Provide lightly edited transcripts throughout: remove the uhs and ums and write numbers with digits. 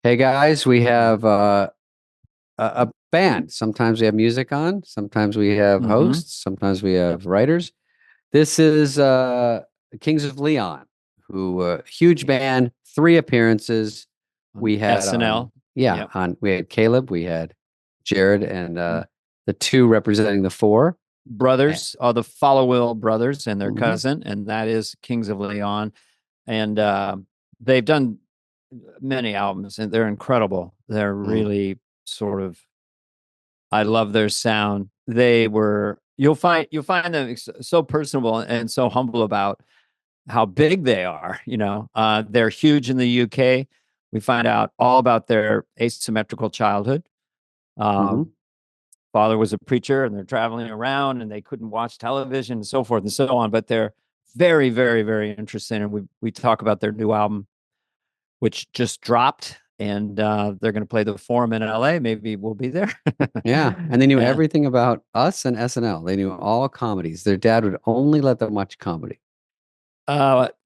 Hey guys, we have a band. Sometimes we have music on, sometimes we have Hmm. hosts, sometimes we have writers. This is Kings of Leon, who huge band, three appearances. On We had SNL. yeah, Yep. on we had Caleb, we had Jared, and the two representing the four. Eh, Brothers are the Followill brothers and their mhm, cousin, and that is Kings of Leon. And they've done many albums, and they're incredible. They're mm, really sort of. I love their sound. They were. You'll find them so personable and so humble about how big they are. They're huge in the UK. We find out all about their asymmetrical childhood. mhm. Um, Father was a preacher and they're traveling around and they couldn't watch television and so forth and so on. But they're very, very, very interesting. And we talk about their new album, which just dropped, and they're going to play the Forum in LA. Maybe we'll be there. Yeah, and they knew Yeah. everything about us and SNL. They knew all comedies. Their dad would only let them watch comedy.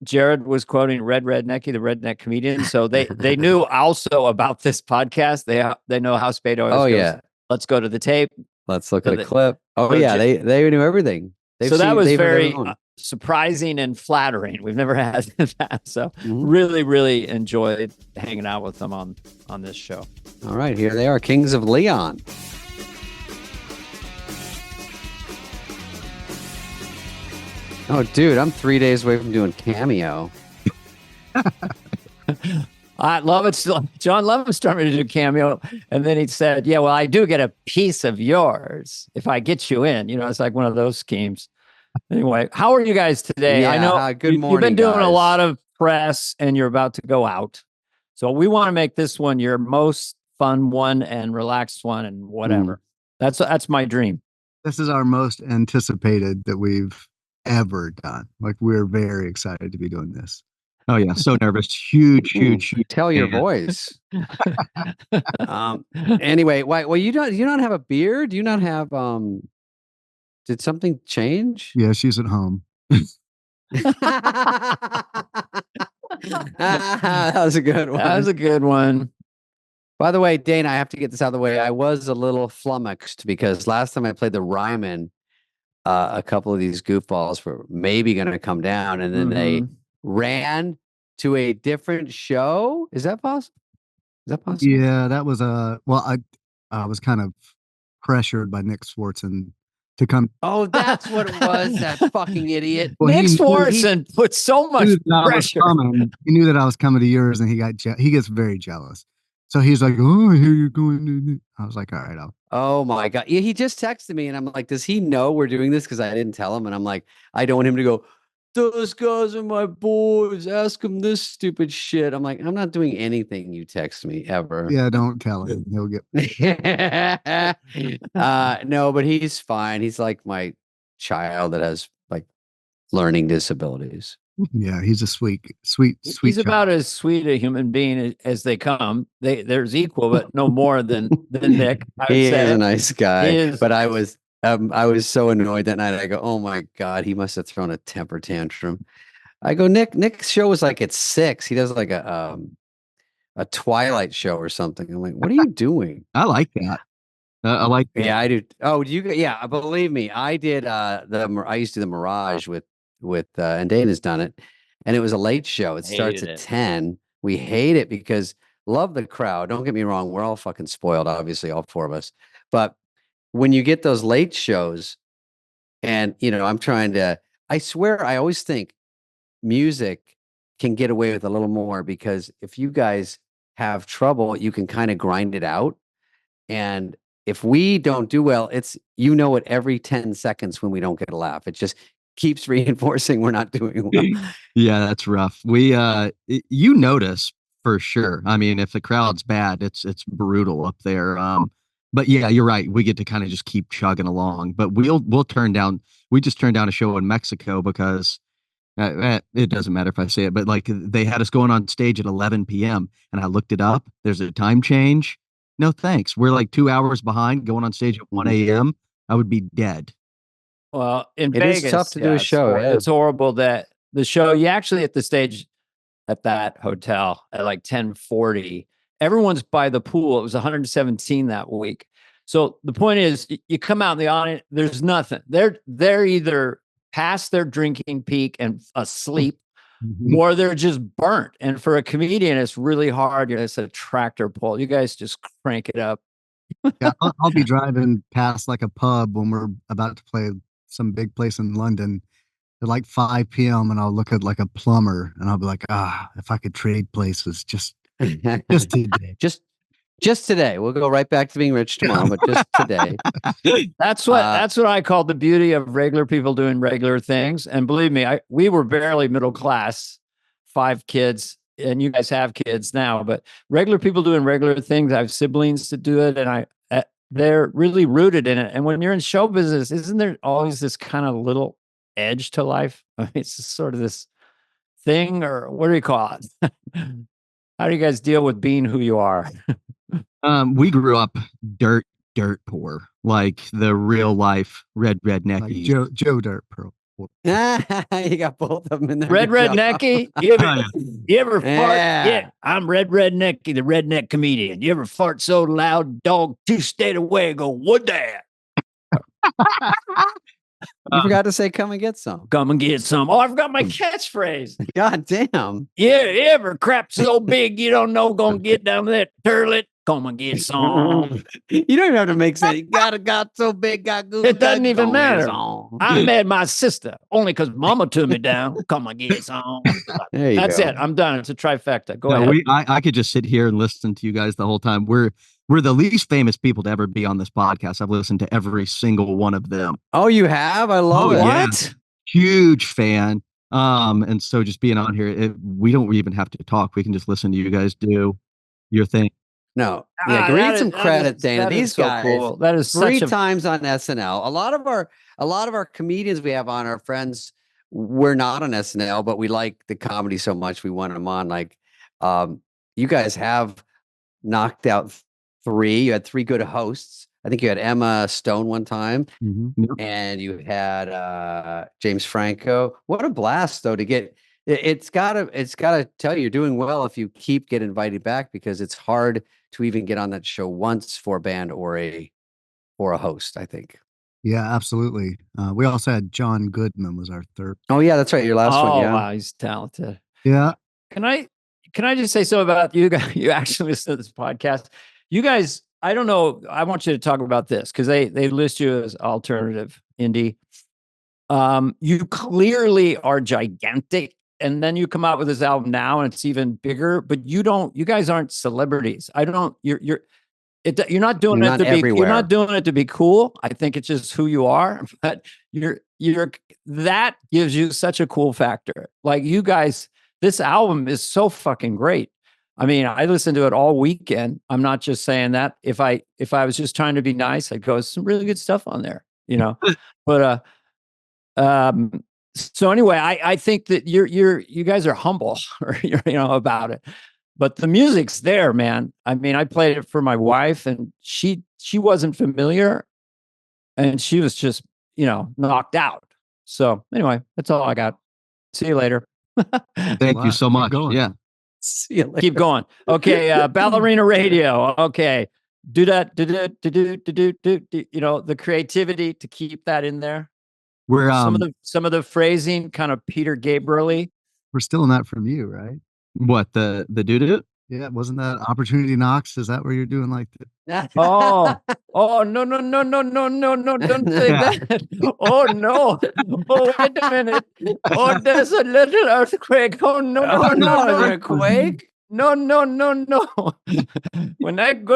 Jared was quoting Red Rednecky, the redneck comedian. So they knew also about this podcast. They know how Spade Oh always goes. yeah, Let's go to the tape. let's look So at a that clip. Oh so yeah, they knew everything. So that was They've heard very everyone. surprising and flattering. We've never had that. So Mhm. really, really enjoyed hanging out with them on this show. All right, here they are, Kings of Leon. Oh, dude, I'm 3 days away from doing Cameo. I love it. John Lovett started to do Cameo, and then he said, "Yeah, well, I do get a piece of yours if I get you in." It's like one of those schemes. Anyway, how are you guys today? I Yeah, know hi, good you've been morning, doing a lot guys. of press, and you're about to go out. So we want to make this one your most fun one and relaxed one, and Mm. whatever. That's my dream. This is our most anticipated that we've ever done. Like we're very excited to be doing this. Oh yeah, so nervous. Huge, Mm. huge, huge Tell your fan. voice. Um, anyway, why well you not have a beard? Do you not have did something change? Yeah, she's at home. That was a good That was one. a good one. By the way, Dane, I have to get this out of the way. I was a little flummoxed because last time I played the Ryman, a couple of these goofballs were maybe going to come down, and then they Hmm. ran to a different show. Is that possible? Is that possible? Yeah, that was well, I was kind of pressured by Nick Swartzen to come. Oh, that's what it was. That fucking idiot. Well, Nick He Swartzen put so much knew that I was pressure. coming. He knew that I was coming to yours, and he gets very jealous. So he's like, "Oh, I hear you're going to." I was like, "All right, I'll." Oh my God. Yeah, he just texted me and I'm like, does he know we're doing this? Because I didn't tell him. And I'm like, I don't want him to go, those guys are my boys. Ask him this stupid shit. I'm like, I'm not doing anything you text me ever. Yeah, don't tell him. He'll get. No, but he's fine. He's like my child that has like learning disabilities. Yeah, he's a sweet, sweet, sweet He's about child. as sweet a human being as they come. There's equal, but no more than Nick. I would He is a say nice he guy, is. but I was so annoyed that night. I go, oh my God, he must have thrown a temper tantrum. I go, Nick's show was like at 6. He does like a Twilight show or something. I'm like, what are you doing? I like that. I like that. Yeah, I do. Oh, do you? Yeah, believe me, I did. I used to do the Mirage with and Dana's done it, and it was a late show. It starts Hated at it. 10. We hate it because love the crowd. Don't get me wrong, we're all fucking spoiled, obviously, all four of us. But when you get those late shows, and I'm trying to. I swear, I always think music can get away with a little more because if you guys have trouble, you can kind of grind it out. And if we don't do well, it's it every 10 seconds when we don't get a laugh. It just keeps reinforcing we're not doing well. Yeah, that's rough. We you notice for sure. I mean, if the crowd's bad, it's brutal up there. But yeah, you're right. We get to kind of just keep chugging along. But we'll turn down. We just turned down a show in Mexico because it doesn't matter if I say it, but like they had us going on stage at 11 p.m. and I looked it up. There's a time change. No thanks. We're like 2 hours behind going on stage at 1 a.m. I would be dead. Well, in It is tough Vegas, to do yeah, a show. Yeah. it's horrible that the show you actually hit the stage at that hotel at like 10:40, everyone's by the pool. It was 117 that week. So the point is, you come out in the audience, there's nothing. They're either past their drinking peak and asleep, or they're just burnt. And for a comedian, it's really hard. It's a tractor pull. You guys just crank it up. Yeah, I'll be driving past like a pub when we're about to play some big place in London at like 5 p.m. and I'll look at like a plumber and I'll be like, if I could trade places just today. Just today. We'll go right back to being rich tomorrow, but just today. That's what I call the beauty of regular people doing regular things. And believe me, we were barely middle class, 5 kids, and you guys have kids now, but regular people doing regular things. I have siblings to do it, and they're really rooted in it. And when you're in show business, isn't there always this kind of little edge to life? I mean, it's just sort of this thing, or what do you call it? How do you guys deal with being who you are? We grew up dirt poor, like the real life rednecky. Like Joe Dirt Pearl. You got both of them in there. Rednecky? You ever fart? Yeah, I'm Rednecky, the redneck comedian. You ever fart so loud, dog 2 stayed away, go, what that? You forgot to say, come and get some. Come and get some. Oh, I forgot my catchphrase. God damn. Yeah, you ever crap so big you don't know gonna get down that turlet? Come and get some. You don't even have to make sense. You got so big, got good. It doesn't even matter. I mad my sister only because mama took me down. Come and get some. That's it. I'm done. It's a trifecta. Go ahead. I could just sit here and listen to you guys the whole time. We're the least famous people to ever be on this podcast. I've listened to every single one of them. Oh, you have? I love it. What? Yeah. Huge fan. And so just being on here, we don't even have to talk. We can just listen to you guys do your thing. No, yeah, give me some credit, Dana. These guys, cool. That is 3 times on SNL. A lot of our comedians we have on, our friends, we're not on SNL, but we like the comedy so much we want them on. Like, you guys have knocked out 3. You had 3 good hosts. I think you had Emma Stone one time, and you had James Franco. What a blast, though, to get. It's gotta tell you, you're doing well if you get invited back, because it's hard to even get on that show once for a band or a host, I think. Yeah, absolutely. We also had John Goodman was our 3rd. Oh yeah, that's right. Your last one. Yeah. Oh wow, he's talented. Yeah. Can I just say something about you guys? You actually listen to this podcast. You guys, I don't know. I want you to talk about this because they list you as alternative indie. You clearly are gigantic. And then you come out with this album now and it's even bigger, but you guys aren't celebrities. You're not doing it to be, you're not doing it to be cool. I think it's just who you are, but that gives you such a cool factor. Like you guys, this album is so fucking great. I mean, I listened to it all weekend. I'm not just saying that. If I was just trying to be nice, I'd go, some really good stuff on there, but, so anyway, I think that you guys are humble, about it, but the music's there, man. I mean, I played it for my wife, and she wasn't familiar, and she was just knocked out. So anyway, that's all I got. See you later. Thank you so much. Yeah. See you later. Keep going. Okay, Ballerina Radio. Okay, do that. Do the creativity to keep that in there. We're some of the phrasing kind of Peter Gabriel-y. We're stealing that from you, right? What the do? Yeah, wasn't that Opportunity Knocks? Is that where you're doing like that? Oh no, don't say that. Oh no. Oh, wait a minute. Oh, there's a little earthquake. Oh no, a quake. No. When I go,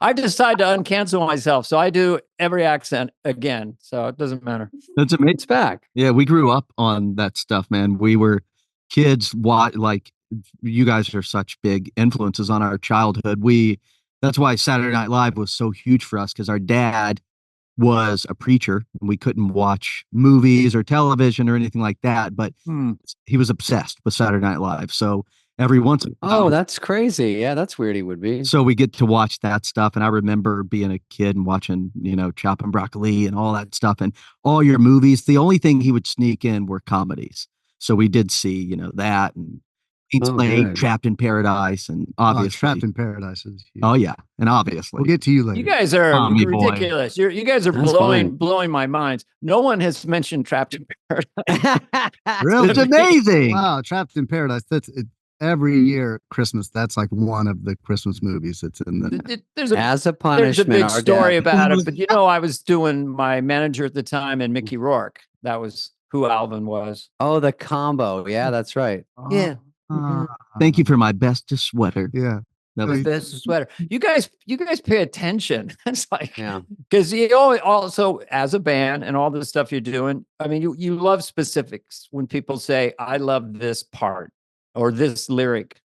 I decide to uncancel myself. So I do every accent again. So it doesn't matter. That's amazing. It's back. Yeah, we grew up on that stuff, man. We were kids. Like you guys are such big influences on our childhood. That's why Saturday Night Live was so huge for us, because our dad was a preacher and we couldn't watch movies or television or anything like that, but he was obsessed with Saturday Night Live. So every once in a while, that's crazy. Yeah, that's weird. He would be. So we get to watch that stuff. And I remember being a kid and watching, Chopping Broccoli and all that stuff and all your movies. The only thing he would sneak in were comedies. So we did see, that, and He's Oh, playing good. Trapped in Paradise, and Oh, obviously, Trapped in Paradise is huge. oh yeah, and obviously, We'll get to you later. You guys are Tommy boy. ridiculous. You guys are That's blowing my minds. No one has mentioned Trapped in Paradise. Really? it's amazing. Wow, Trapped in Paradise. That's it. Every year Christmas, that's like one of the Christmas movies that's in the There's As a there's a punishment, big our story dad. about it, but I was doing my manager at the time and Mickey Rourke. That was who Alvin was. Oh, the combo. Yeah, that's right. Yeah. Thank you for my bestest sweater. Yeah. That The was best sweater. You guys pay attention. It's like, Yeah. because you also as a band and all the stuff you're doing. I mean, you love specifics. When people say, "I love this part" or this lyric,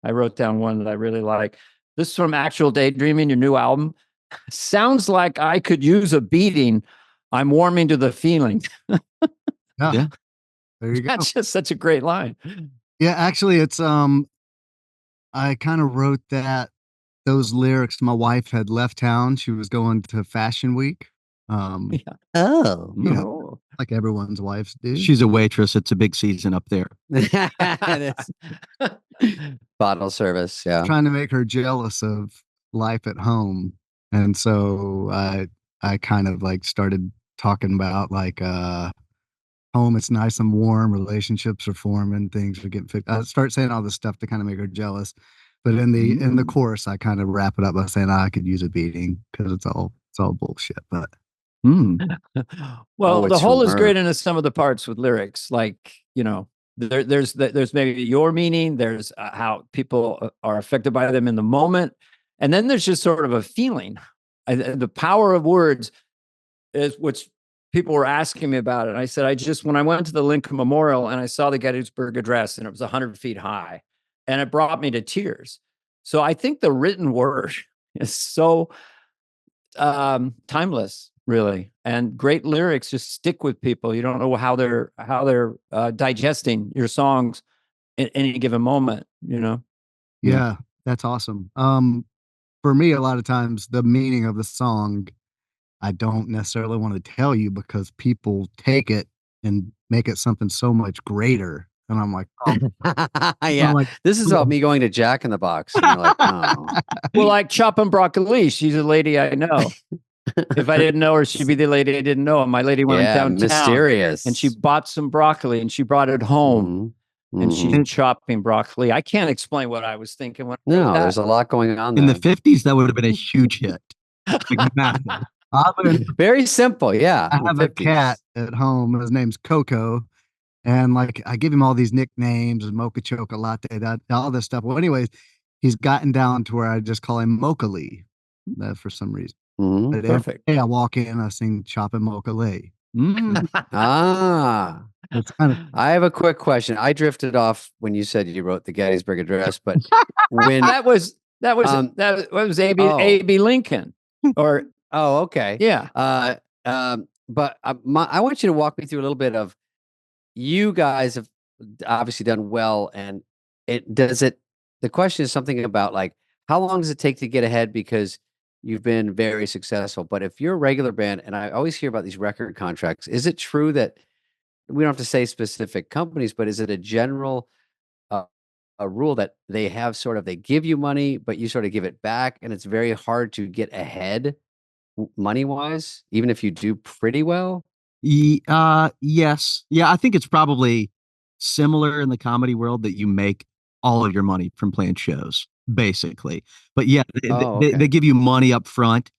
I wrote down one that I really like. This is from Actual Daydreaming, your new album. Sounds like I could use a beating. I'm warming to the feeling. Yeah. There you go. That's just such a great line. Yeah, actually it's I kind of wrote those lyrics. My wife had left town. She was going to Fashion Week. Yeah. Oh. You know, Oh. like everyone's wives do. she's a waitress. It's a big season up there. It is. Bottle service. Yeah. Trying to make her jealous of life at home. And so I kind of like started talking about like home, it's nice and warm, relationships are forming, things are getting fixed. I start saying all this stuff to kind of make her jealous. But in the chorus, I kind of wrap it up by saying I could use a beating because it's all bullshit. But Well, Oh, the it's whole from is her. great into some of the parts with lyrics, like there's maybe your meaning, there's how people are affected by them in the moment, and then there's just sort of a feeling. The power of words is which people were asking me about it. And I said, when I went to the Lincoln Memorial and I saw the Gettysburg Address and it was 100 feet high, and it brought me to tears. So I think the written word is so timeless, really, and great lyrics just stick with people. You don't know how they're digesting your songs in any given moment. yeah, that's awesome. For me, a lot of times the meaning of the song, I don't necessarily want to tell you because people take it and make it something so much greater. And I'm like, oh, Yeah. I'm like, This is about me going to Jack in the Box. And you're like, oh. Well, like chopping broccoli, she's a lady I know. If I didn't know her, she'd be the lady I didn't know. And my lady went Yeah, downtown mysterious. and she bought some broccoli and she brought it home. And she's chopping broccoli. I can't explain what I was thinking when I No, wrote that. there's a lot going on in there. the 50s, that would have been a huge hit. Like, massive. Very simple. Yeah. I in the have a 50s. cat at home. His name's Coco. And like I give him all these nicknames and Mocha Choca Latte, all this stuff. Well, anyways, he's gotten down to where I just call him Mocha Lee for some reason. But every Perfect. day I walk in, I sing Chopping Mocha Lee. Ah. It's kind of I have a quick question. I drifted off when you said you wrote the Gettysburg Address, but when that was A.B. Lincoln, or oh, okay. yeah. But I want you to walk me through a little bit of you guys have obviously done well, and the question is something about like how long does it take to get ahead because you've been very successful. But if you're a regular band, and I always hear about these record contracts, is it true that we don't have to say specific companies, but is it a general a rule that they have sort of they give you money, but you sort of give it back, and it's very hard to get ahead money wise, even if you do pretty well? Yes. Yeah, I think it's probably similar in the comedy world that you make all of your money from playing shows, basically. But yeah, they give you money up front,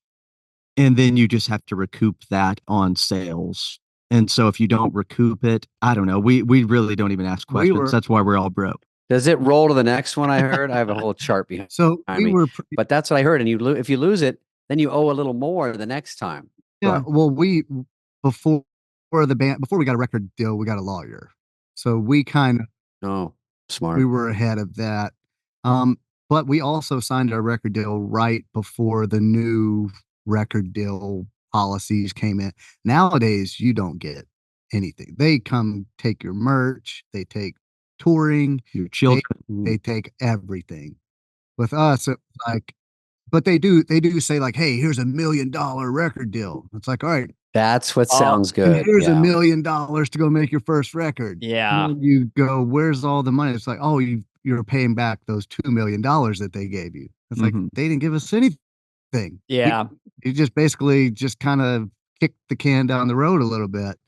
and then you just have to recoup that on sales. And so if you don't recoup it, I don't know. We really don't even ask questions. That's why we're all broke. Does it roll to the next one? I heard I have a whole chart behind me. But that's what I heard. And if you lose it, then you owe a little more the next time. Yeah. Well, before we got a record deal, we got a lawyer. So we kind of smart. We were ahead of that. But we also signed our record deal right before the new record deal policies came in. Nowadays, you don't get anything. They come take your merch, they take touring, your children, they take everything. With us, it's like, but they do say like, hey, here's $1 million record deal. It's like, all right, that's what sounds good. Here's $1 million to go make your first record. Yeah. And you go, where's all the money? It's like, oh, you're you're paying back those $2 million that they gave you. It's like Mhm. they didn't give us anything. Yeah. You just basically just kind of kicked the can down the road a little bit.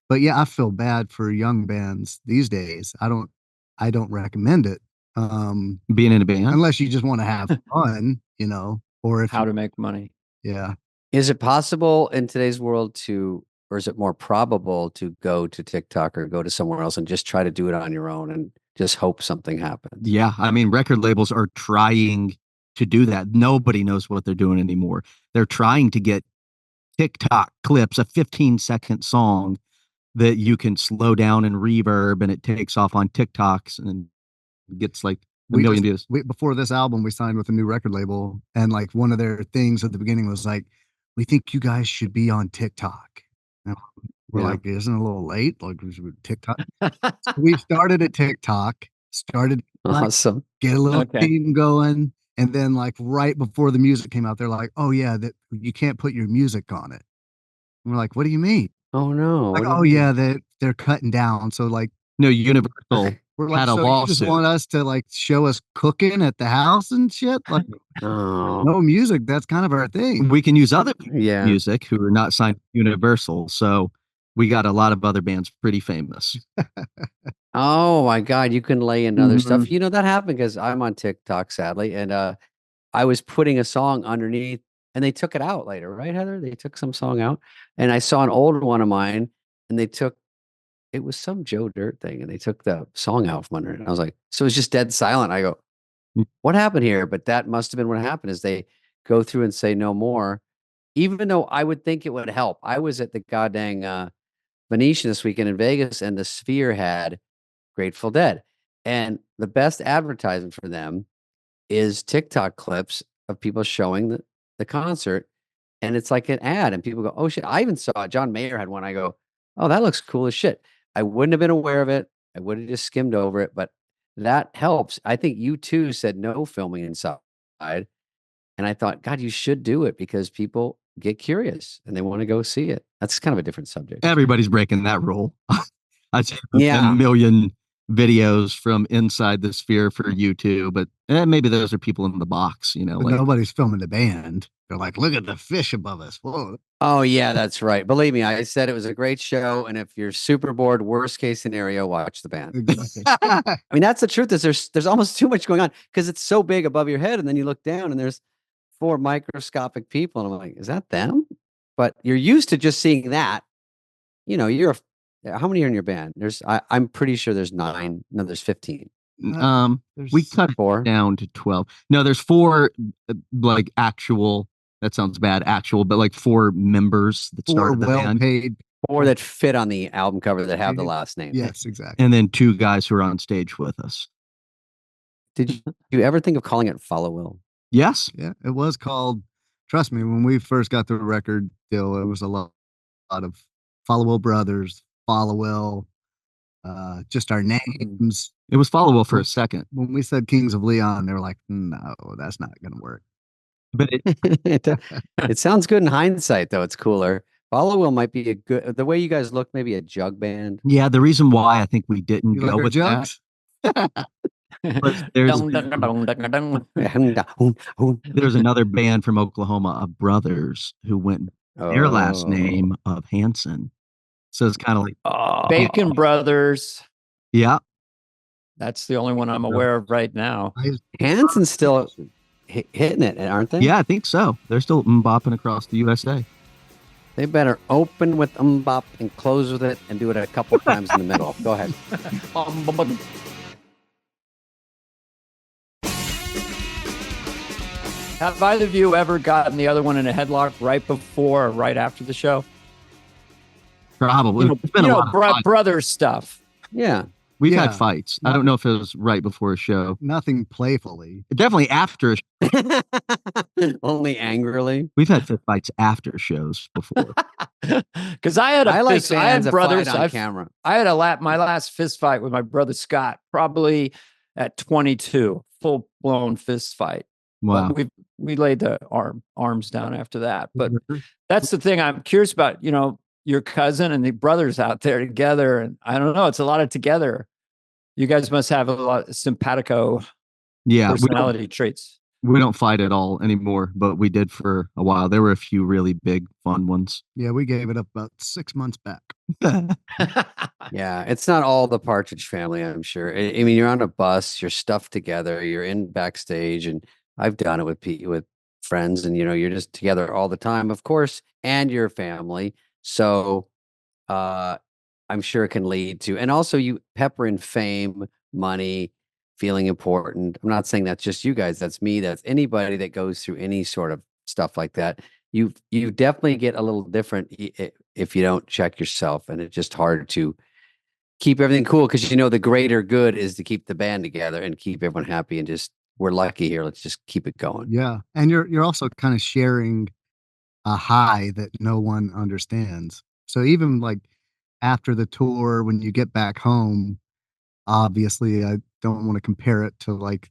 But yeah, I feel bad for young bands these days. I don't recommend it. Being in a band. Unless you just want to have fun, or if How to make money. yeah. Is it possible in today's world to, or is it more probable to go to TikTok or go to somewhere else and just try to do it on your own and just hope something happens? Yeah, I mean, record labels are trying to do that. Nobody knows what they're doing anymore. They're trying to get TikTok clips, a 15-second song that you can slow down and reverb, and it takes off on TikToks and gets like a million views. Before this album, we signed with a new record label, and like one of their things at the beginning was like, "We think you guys should be on TikTok." And we're like, "Isn't it a little late? Like, we should TikTok." So we started at TikTok, started Awesome. get a little team going, and then like right before the music came out, they're like, "Oh yeah, that you can't put your music on it." And we're like, "What do you mean?" Oh no. Like, What do you "Oh mean? yeah, they're cutting down." So like, No, Universal we're like, had a "So you just lawsuit. want us to like show us cooking at the house and shit?" Like, Oh, no music. That's kind of our thing. We can use other people's yeah. music who are not signed to Universal. So we got a lot of other bands pretty famous. Oh my God, you can lay in other stuff. Mhm. You know, that happened because I'm on TikTok, sadly, and I was putting a song underneath and they took it out later, right, Heather? They took some song out. And I saw an old one of mine and they took it was some Joe Dirt thing and they took the song out from under it. And I was like, so it's just dead silent. I go, what happened here? But that must have been what happened is they go through and say no more, even though I would think it would help. I was at the goddamn Venetian this weekend in Vegas and the Sphere had Grateful Dead. And the best advertising for them is TikTok clips of people showing the concert. And it's like an ad. And people go, oh shit. I even saw it. John Mayer had one. I go, oh, that looks cool as shit. I wouldn't have been aware of it. I would have just skimmed over it, but that helps. I think you too said no filming inside. And I thought, God, you should do it because people get curious and they want to go see it. That's kind of a different subject. Everybody's breaking that rule. I'd say a Yeah. million videos from inside the Sphere for YouTube, but maybe those are people in the box, But like nobody's filming the band. They're like, "Look at the fish above us." Whoa. Oh yeah, that's right. Believe me, I said it was a great show. And if you're super bored, worst case scenario, watch the band. Exactly. I mean, that's the truth is there's almost too much going on because it's so big above your head. And then you look down and there's 4 microscopic people. And I'm like, is that them? But you're used to just seeing that. You know, how many are in your band? I'm pretty sure there's 9. No, there's 15. we cut it 4. down to 12. No, there's 4 like actual, that sounds bad, actual, but like 4 members that 4 started the band. well-paid. 4 that fit on the album cover that have the last name. Yes, exactly. And then 2 guys who are on stage with us. Did you ever think of calling it Followill? Yes. Yeah, it was called. Trust me, when we first got the record deal, it was a lot of Followill Brothers, Followill, just our names. It was Followill for a second. When we said Kings of Leon, they were like, "No, that's not going to work." But It sounds good in hindsight, though. It's cooler. Followill might be the way you guys look, maybe a jug band. yeah, the reason why I think we didn't You go like our with jugs? that there's another band from Oklahoma, brothers, who went their last name of Hanson. So it's kind of like Bacon Brothers. Yeah. That's the only one I'm aware of right now. Hanson's still hitting it, aren't they? Yeah, I think so. They're still bopping across the USA. They better open with bop and close with it and do it a couple times in the middle. Go ahead. Have either of you ever gotten the other one in a headlock right before or right after the show? Probably. It's been a lot of fun. Brother stuff. Yeah. We've had fights. I don't know if it was right before a show. Nothing playfully. Definitely after. Only angrily. We've had fist fights after shows before. Because I had brothers on camera. I had my last fist fight with my brother Scott, probably at 22, full blown fist fight. Wow. But we laid the arms down after that. But that's the thing I'm curious about. You know, your cousin and the brothers out there together, and I don't know, it's a lot of together. You guys must have a lot of simpatico Yeah, personality traits. we don't fight at all anymore, but we did for a while. There were a few really big fun ones. Yeah, we gave it up about 6 months back. Yeah, it's not all the Partridge Family, I'm sure. I mean, you're on a bus, you're stuffed together, you're in backstage, and I've done it with friends, and you're just together all the time, of course, and your family. So, uh, I'm sure it can lead to, and also you pepper in fame, money, feeling important. I'm not saying that's just you guys, that's me, that's anybody that goes through any sort of stuff like that. You definitely get a little different if you don't check yourself, and it's just hard to keep everything cool because the greater good is to keep the band together and keep everyone happy and just we're lucky here. Let's just keep it going. Yeah, and you're also kind of sharing a high that no one understands. So even like after the tour, when you get back home, obviously I don't want to compare it to like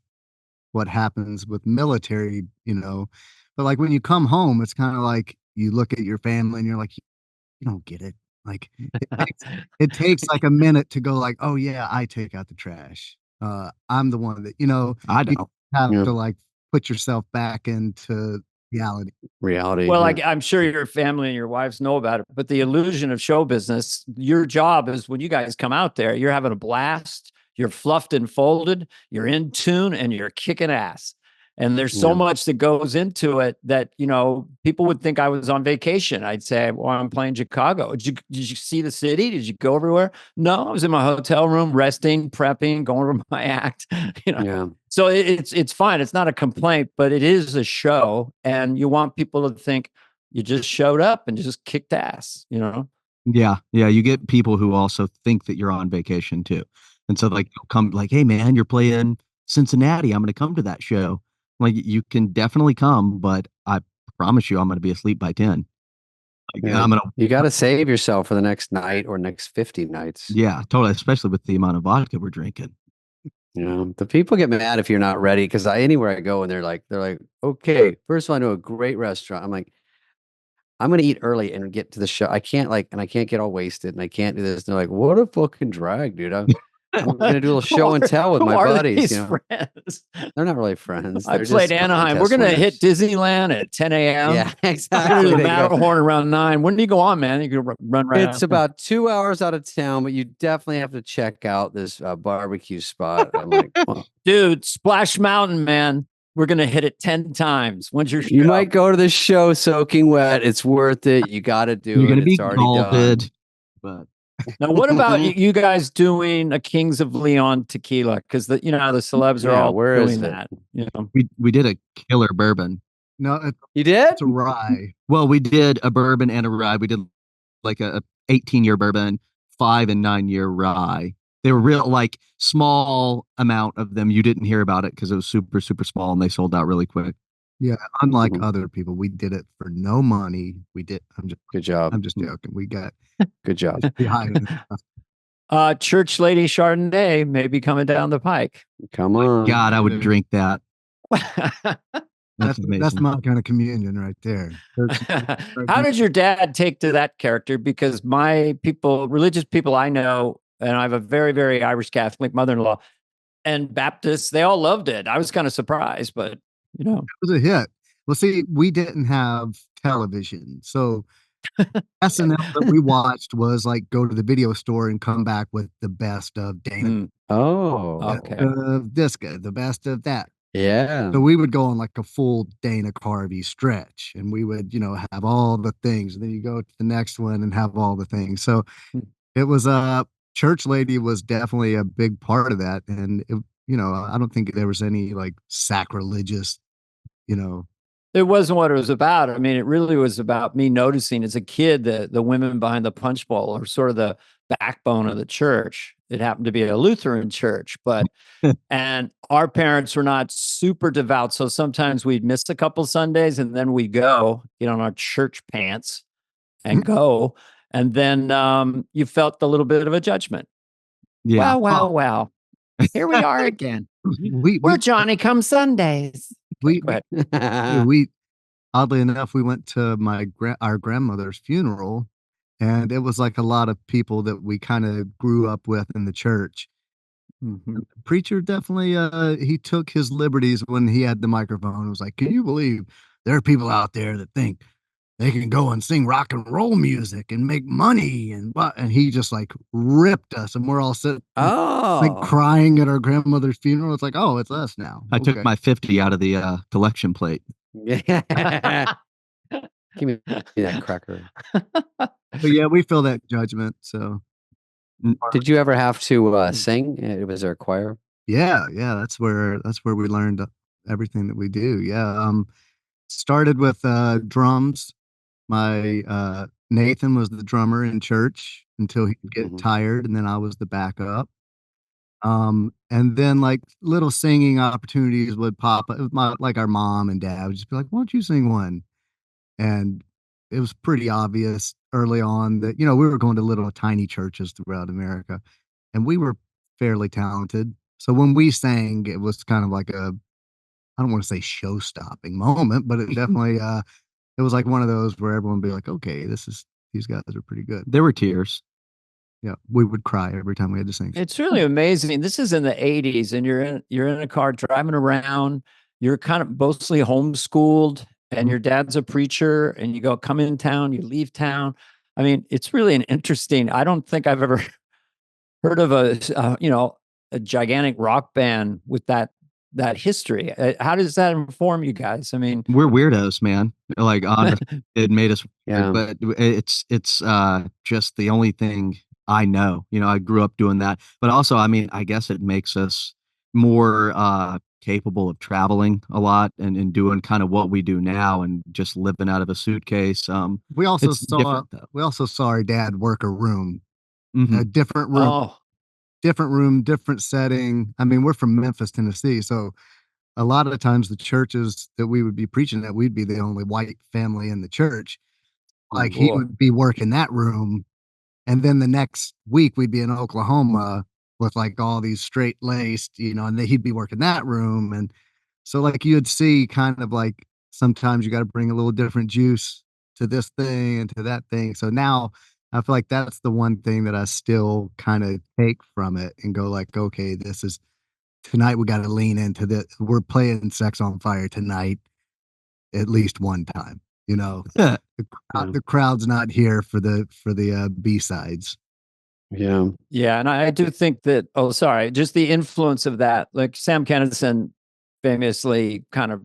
what happens with military, but like when you come home, it's kind of like you look at your family and you're like, you don't get it. Like it takes like a minute to go like, oh yeah, I take out the trash. I'm the one that, I you don't. have Yeah. to like put yourself back into reality. Reality. Well, Yeah. I'm sure your family and your wives know about it, but the illusion of show business, your job is when you guys come out there, you're having a blast, you're fluffed and folded, you're in tune, and you're kicking ass. And there's so Yeah. much that goes into it that, people would think I was on vacation. I'd say, well, I'm playing Chicago. Did you see the city? Did you go everywhere? No, I was in my hotel room, resting, prepping, going over my act, Yeah. So it's fine. It's not a complaint, but it is a show, and you want people to think you just showed up and just kicked ass. Yeah, yeah. You get people who also think that you're on vacation too, and so like they'll come like, "Hey, man, you're playing Cincinnati. I'm going to come to that show." Like you can definitely come, but I promise you, I'm going to be asleep by 10. Like, Yeah. I'm gonna. You got to save yourself for the next night or next 50 nights. Yeah, totally. Especially with the amount of vodka we're drinking. The people get mad if you're not ready because anywhere I go and they're like, okay, first of all, I know a great restaurant. I'm like, I'm gonna eat early and get to the show. I can't and I can't get all wasted and I can't do this. And they're like, what a fucking drag, dude. I'm gonna do a little show and tell with Who my are buddies. these friends? They're not really friends. I They're played just Anaheim. We're contest gonna hit winners. Disneyland at 10 a.m. Yeah, We're gonna exactly. do the They go, Matterhorn around 9. When do you go on, man? You can run right it's after. about 2 hours out of town, but you definitely have to check out this barbecue spot. I'm like, well, Dude, Splash Mountain, man. We're gonna hit it 10 times. When's your show? you might go to the show soaking wet. It's worth it. You got to do You're it. going to be It's already done. scalded, but Now, what about you guys doing a Kings of Leon tequila? Because the celebs are Yeah, all where is doing it? that. we did a killer bourbon. No, You did? it's a rye. Well, we did a bourbon and a rye. We did like a 18-year bourbon, 5 and 9-year rye. They were real like small amount of them. You didn't hear about it because it was super, super small and they sold out really quick. Yeah, unlike Mhm. other people, we did it for no money. We did. Good job. I'm just joking. We got Good job. behind. Church Lady Chardonnay may be coming down the pike. Come on. God, I would drink that. That's amazing. my kind of communion right there. How did your dad take to that character? Because religious people I know, and I have a very, very Irish Catholic mother-in-law and Baptists, they all loved it. I was kind of surprised, but It was a hit. Well, see, we didn't have television, so SNL that we watched was like go to the video store and come back with the best of Dana, Oh, okay. of this guy, the best of that. yeah. So we would go on like a full Dana Carvey stretch, and we would, have all the things. And then you go to the next one and have all the things. So Hmm. it was Church Lady was definitely a big part of that, and I don't think there was any like sacrilegious, It wasn't what it was about. I mean, it really was about me noticing as a kid that the women behind the punch bowl are sort of the backbone of the church. It happened to be a Lutheran church, and our parents were not super devout. So sometimes we'd miss a couple Sundays and then we'd go get on our church pants and go. And then you felt a little bit of a judgment. Yeah. Wow. Here we are again. we We're Johnny come Sundays. we Go ahead. Yeah, we oddly enough, we went to our grandmother's funeral, and it was like a lot of people that we kind of grew up with in the church. Mhm. Preacher definitely he took his liberties when he had the microphone. It was like, can you believe there are people out there that think they can go and sing rock and roll music and make money and what? And he just like ripped us, and we're all sitting like Oh, crying at our grandmother's funeral. It's like, oh, it's us now. I took Okay. my 50 out of the collection plate. yeah. Give me that cracker. But yeah, we feel that judgment. So Did you ever have to sing? Was there a choir? yeah, that's where we learned everything that we do. Yeah. Started with drums. My Nathan was the drummer in church until he'd get Mhm. tired, and then I was the backup. And then like little singing opportunities would pop up. Like our mom and dad would just be like, "Why don't you sing one?" And it was pretty obvious early on that we were going to little tiny churches throughout America, and we were fairly talented. So when we sang, it was kind of like I don't want to say show-stopping moment, but it definitely it was like one of those where everyone would be like, "Okay, these guys are pretty good." There were tears. Yeah, we would cry every time we had to sing. It's really amazing. This is in the 80s, and you're in a car driving around. You're kind of mostly homeschooled, and Mhm. your dad's a preacher, and you go come in town, you leave town. I mean, it's really an interesting. I don't think I've ever heard of a gigantic rock band with that history. How does that inform you guys? I mean, We're weirdos, man. Like honest, it made us weird, Yeah. but it's just the only thing I know. I grew up doing that. But also, I mean, I guess it makes us more capable of traveling a lot and doing kind of what we do now and just living out of a suitcase. We also It's saw different though. we also saw our dad work a room, Hmm. a oh, different room, different setting. I mean, we're from Memphis, Tennessee, so a lot of the times the churches that we would be preaching at, we'd be the only white family in the church. Like he cool. would be working that room, and then the next week we'd be in Oklahoma with like all these straight laced, and then he'd be working that room. And so like you'd see kind of like sometimes you got to bring a little different juice to this thing and to that thing. So now I feel like that's the one thing that I still kind of take from it and go like, okay, this is tonight we got to lean into this. We're playing Sex on Fire tonight at least one time. Yeah. Yeah. The crowd's not here for the B sides. Yeah. Yeah, and I do think that. Oh, sorry, just the influence of that. Like Sam Kinison famously kind of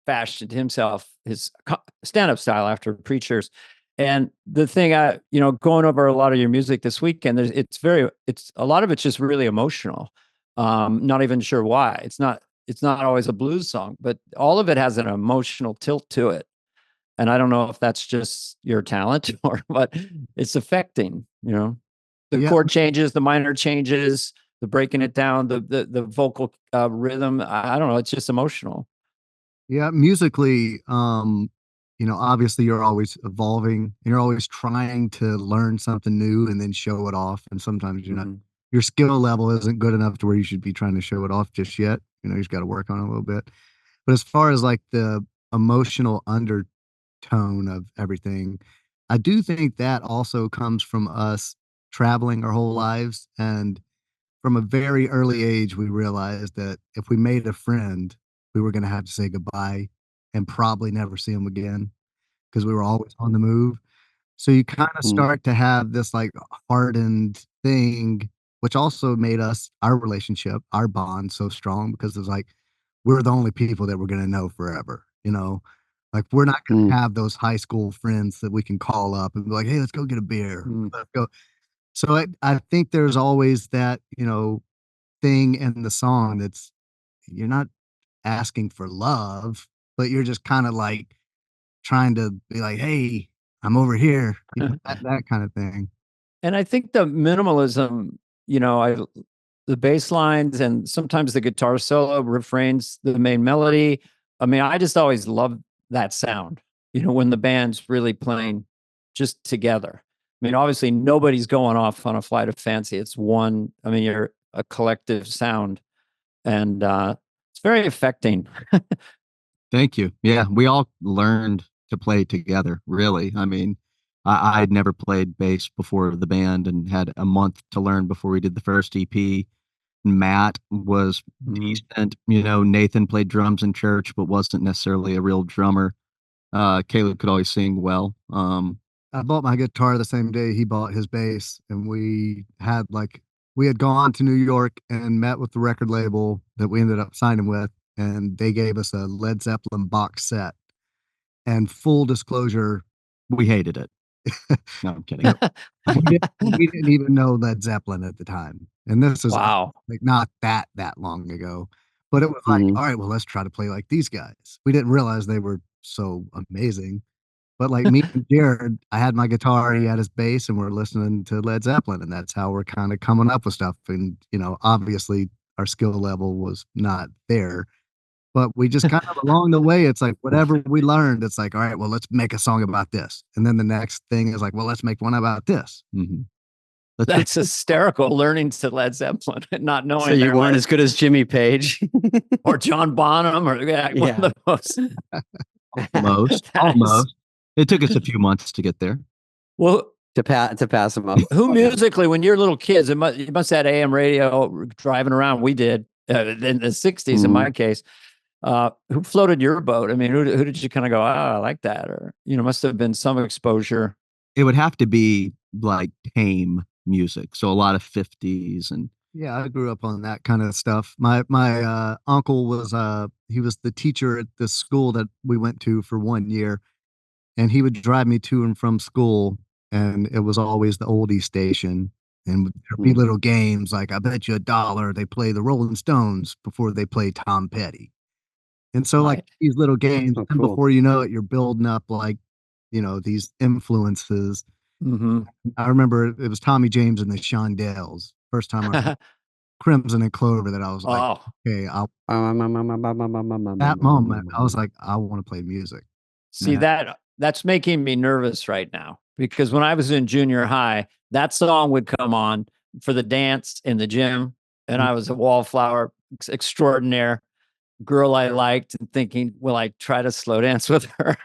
fashioned himself his stand-up style after preachers. And the thing going over a lot of your music this weekend, it's a lot of it's just really emotional. Not even sure why. It's not always a blues song, but all of it has an emotional tilt to it. And I don't know if that's just your talent or what it's affecting. The Yeah, chord changes, the minor changes, the breaking it down, the vocal rhythm. I don't know. It's just emotional. yeah. Musically, obviously you're always evolving and you're always trying to learn something new and then show it off. And sometimes you're not Mhm. your skill level isn't good enough to where you should be trying to show it off just yet. You just got to work on it a little bit. But as far as like the emotional undertone of everything, I do think that also comes from us traveling our whole lives. And from a very early age, we realized that if we made a friend, we were going to have to say goodbye and probably never see them again because we were always on the move. So you kind of Mm. start to have this like hardened thing, which also made our relationship, our bond so strong because it's like we're the only people that we're going to know forever. Like we're not going Mm. to have those high school friends that we can call up and be like, hey, let's go get a beer. Mm. Let's go. So I think there's always that, thing in the song that's you're not asking for love, but you're just kind of like trying to be like, "Hey, I'm over here," that kind of thing. And I think the minimalism, the bass lines and sometimes the guitar solo refrains, the main melody. I mean, I just always love that sound, when the band's really playing just together. I mean, obviously nobody's going off on a flight of fancy. It's one, I mean, you're a collective sound and it's very affecting. Thank you. Yeah, we all learned to play together, really. I mean, I'd never played bass before the band and had a month to learn before we did the first EP. Matt was Mhm. decent. Nathan played drums in church, but wasn't necessarily a real drummer. Caleb could always sing well. I bought my guitar the same day he bought his bass, and we had gone to New York and met with the record label that we ended up signing with, and they gave us a Led Zeppelin box set. And full disclosure, We hated it. No, I'm kidding. we didn't even know Led Zeppelin at the time, and this is Wow. like not that long ago. But it was like, Mhm. all right, well, let's try to play like these guys. We didn't realize they were so amazing. But like me and Jared, I had my guitar, he had his bass, and we're listening to Led Zeppelin, and that's how we're kind of coming up with stuff. And obviously our skill level was not there, but we just kind of along the way, it's like whatever we learned, it's like, all right, well, let's make a song about this, and then the next thing is like, well, let's make one about this. Mm-hmm. That's hysterical. Learning to Led Zeppelin and not knowing. So you weren't as good as Jimmy Page. or John Bonham, or one of the most. Almost. It took us a few months to get there. Well, to pass them up. who musically, when you're little kids, you must have had AM radio driving around. We did in the 60s, in my case. Who floated your boat? I mean, who did you kind of go, I like that? Or, must have been some exposure. It would have to be like tame music. So a lot of 50s and. Yeah, I grew up on that kind of stuff. My uncle was he was the teacher at the school that we went to for 1 year, and he would drive me to and from school, and it was always the oldie station. And there'd be little games like, I bet you $1 they play the Rolling Stones before they play Tom Petty. And so like these little games, and before you know it, you're building up like, these influences. Mm-hmm. I remember it was Tommy James and the Shondells. First time I heard Crimson and Clover that I was like, okay, that moment, I was like, I want to play music. See, that's making me nervous right now, because when I was in junior high, that song would come on for the dance in the gym, and I was a wallflower extraordinaire, girl I liked, and thinking, will I try to slow dance with her?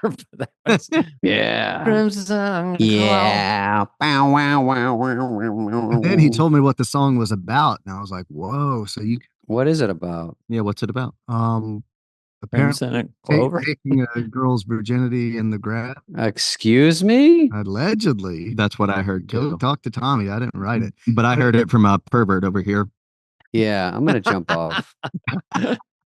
Yeah. Crimson. Yeah. Bow, wow, wow, wow, wow, wow. And then he told me what the song was about, and I was like, whoa, so you What is it about? Yeah, what's it about? Apparently taking a girl's virginity in the grass. Excuse me? Allegedly. That's what I heard too. Talk to Tommy. I didn't write it. But I heard it from a pervert over here. Yeah, I'm going to jump off.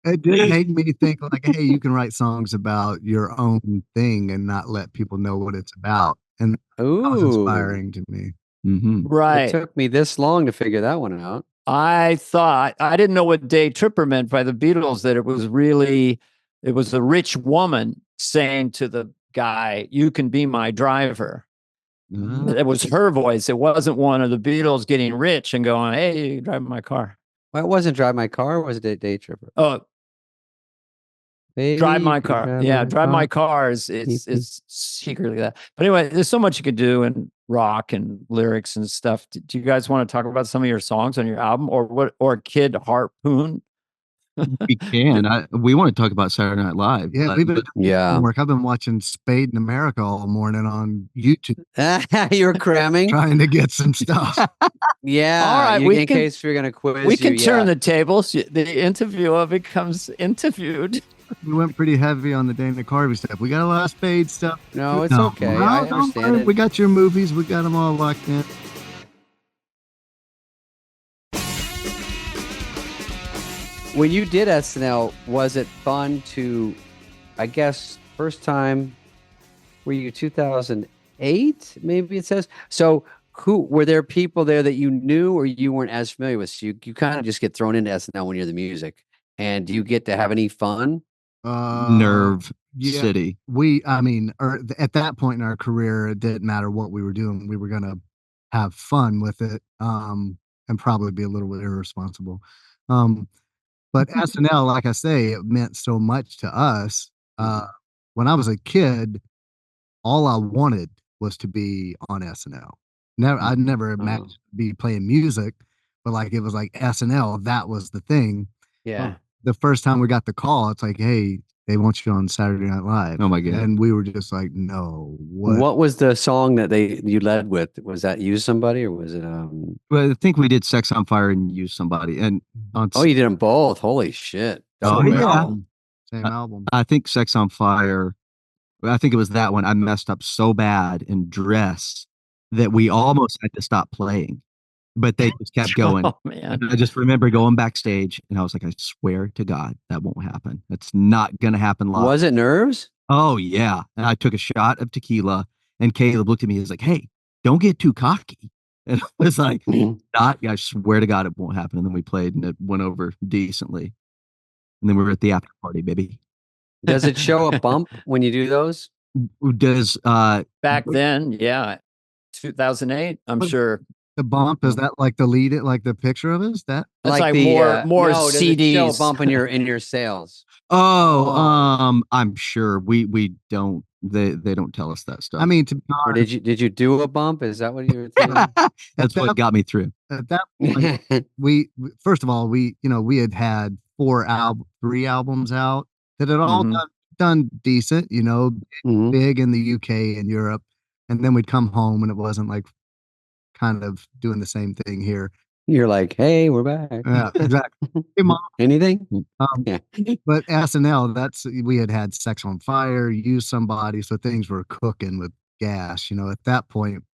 It did make me think like, hey, you can write songs about your own thing and not let people know what it's about. And that was inspiring to me. Mm-hmm. Right. It took me this long to figure that one out. I thought, I didn't know what Day Tripper meant by the Beatles, that it was a rich woman saying to the guy, you can be my driver. It was her voice. It wasn't one of the Beatles getting rich and going, hey, you drive my car. Well, it wasn't Drive My Car, or was it Day Tripper? Oh, Baby, Drive My Car. Drive My Car is secretly that. But anyway, there's so much you could do in rock and lyrics and stuff. Do you guys want to talk about some of your songs on your album, or Kid Harpoon? We can. We want to talk about Saturday Night Live. Yeah, we've been homework. I've been watching Spade in America all morning on YouTube. You were cramming? Trying to get some stuff. Yeah. All right. In case we're going to quiz we can turn the tables. The interviewer becomes interviewed. We went pretty heavy on the Dana Carvey stuff. We got a lot of Spade stuff. No, it's okay. I understand it. We got your movies. We got them all locked in. When you did SNL, was it fun to, I guess, first time, were you 2008, maybe it says? So were there people there that you knew or you weren't as familiar with? So you kind of just get thrown into SNL when you're the music. And do you get to have any fun? Nerve City. At that point in our career, it didn't matter what we were doing. We were going to have fun with it and probably be a little bit irresponsible. But SNL, like I say, it meant so much to us. When I was a kid, all I wanted was to be on SNL. I'd never imagined to be playing music, but like it was like SNL, that was the thing. Yeah. The first time we got the call, it's like, hey, they want you on Saturday Night Live. Oh my God. And we were just like, no, what? What was the song that you led with? Was that Use Somebody or was it Well, I think we did Sex on Fire and Use Somebody. And on Oh, you did them both. Holy shit. Oh, Same yeah. album. Same album. I think Sex on Fire, I think it was that one. I messed up so bad in Dress that we almost had to stop playing, but they just kept going. Oh man. And I just remember going backstage and I was like, I swear to God, that won't happen. That's not going to happen live. Was it Nerves? Oh, yeah. And I took a shot of tequila and Caleb looked at me and was like, hey, don't get too cocky. And I was like, not, I swear to God, it won't happen. And then we played and it went over decently. And then we were at the after party, baby. Does it show a bump when you do those? Does Back then, yeah. 2008, I'm What- sure. The bump, is that like the lead, like the picture of it? Is that? That's like the, more no, does it show a CDs. bump in your sales? I'm sure we don't they don't tell us that stuff. I mean, to be Or honest, did you do a bump? Is that what you were thinking? that's what got me through. at that point, first of all, we had 3 albums out that had all Mhm. done decent, Mhm. big in the UK and Europe, and then we'd come home and it wasn't like kind of doing the same thing here. You're like, hey, we're back. Yeah, exactly. Hey, Mom. Anything? Yeah. But SNL, we had Sex on Fire, Use Somebody, so things were cooking with gas. At that point,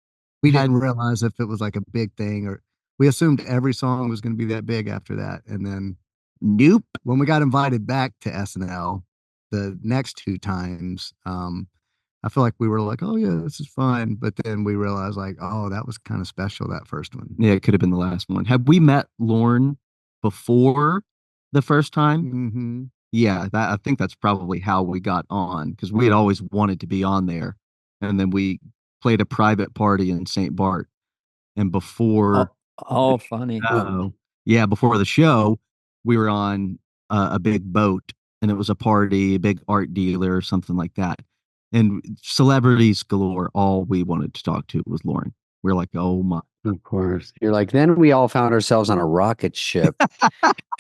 we didn't realize if it was like a big thing, or we assumed every song was going to be that big after that. And then, Nope. when we got invited back to SNL the next 2 times, I feel like we were like, oh yeah, this is fun. But then we realized like, oh, that was kind of special, that first one. Yeah, it could have been the last one. Have we met Lorne before the first time? Mm-hmm. Yeah, I think that's probably how we got on because we had always wanted to be on there. And then we played a private party in St. Bart. And before Oh, funny. before the show, we were on a big boat and it was a party, a big art dealer or something like that. And celebrities galore. All we wanted to talk to was Lauren. We're like, oh my. Of course. You're like, then we all found ourselves on a rocket ship.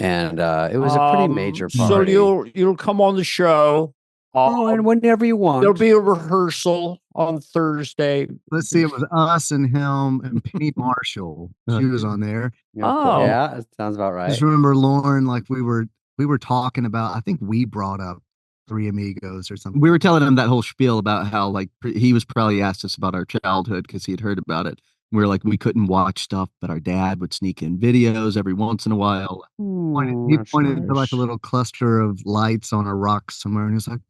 And it was a pretty major party. So you'll come on the show. And whenever you want. There'll be a rehearsal on Thursday. Let's see, it was us and him and Penny Marshall. She was on there. Oh. Yeah, that sounds about right. Just remember Lauren, like we were talking about, I think we brought up Three Amigos or something. We were telling him that whole spiel about how like he was probably asked us about our childhood because he had heard about it. We were like, we couldn't watch stuff, but our dad would sneak in videos every once in a while. He pointed to like a little cluster of lights on a rock somewhere, and he's like,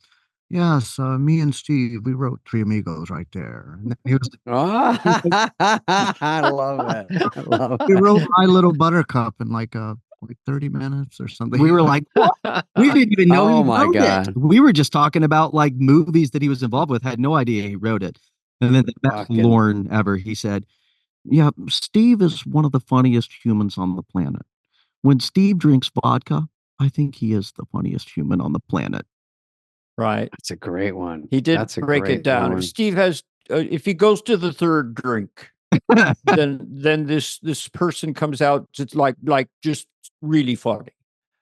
yes, me and Steve, we wrote Three Amigos right there. And he was I love it. I love we it. wrote My Little Buttercup in like 30 minutes or something. We were like, what? We didn't even know Oh he my wrote God. it. We were just talking about like movies that he was involved with, had no idea he wrote it. And then the best Fucking- Lauren ever, he said, yeah, Steve is one of the funniest humans on the planet. When Steve drinks vodka, I think he is the funniest human on the planet. Right. That's a great one. He did That's a break great it down. one. If Steve has, if he goes to the third drink, then this person comes out just like just really funny.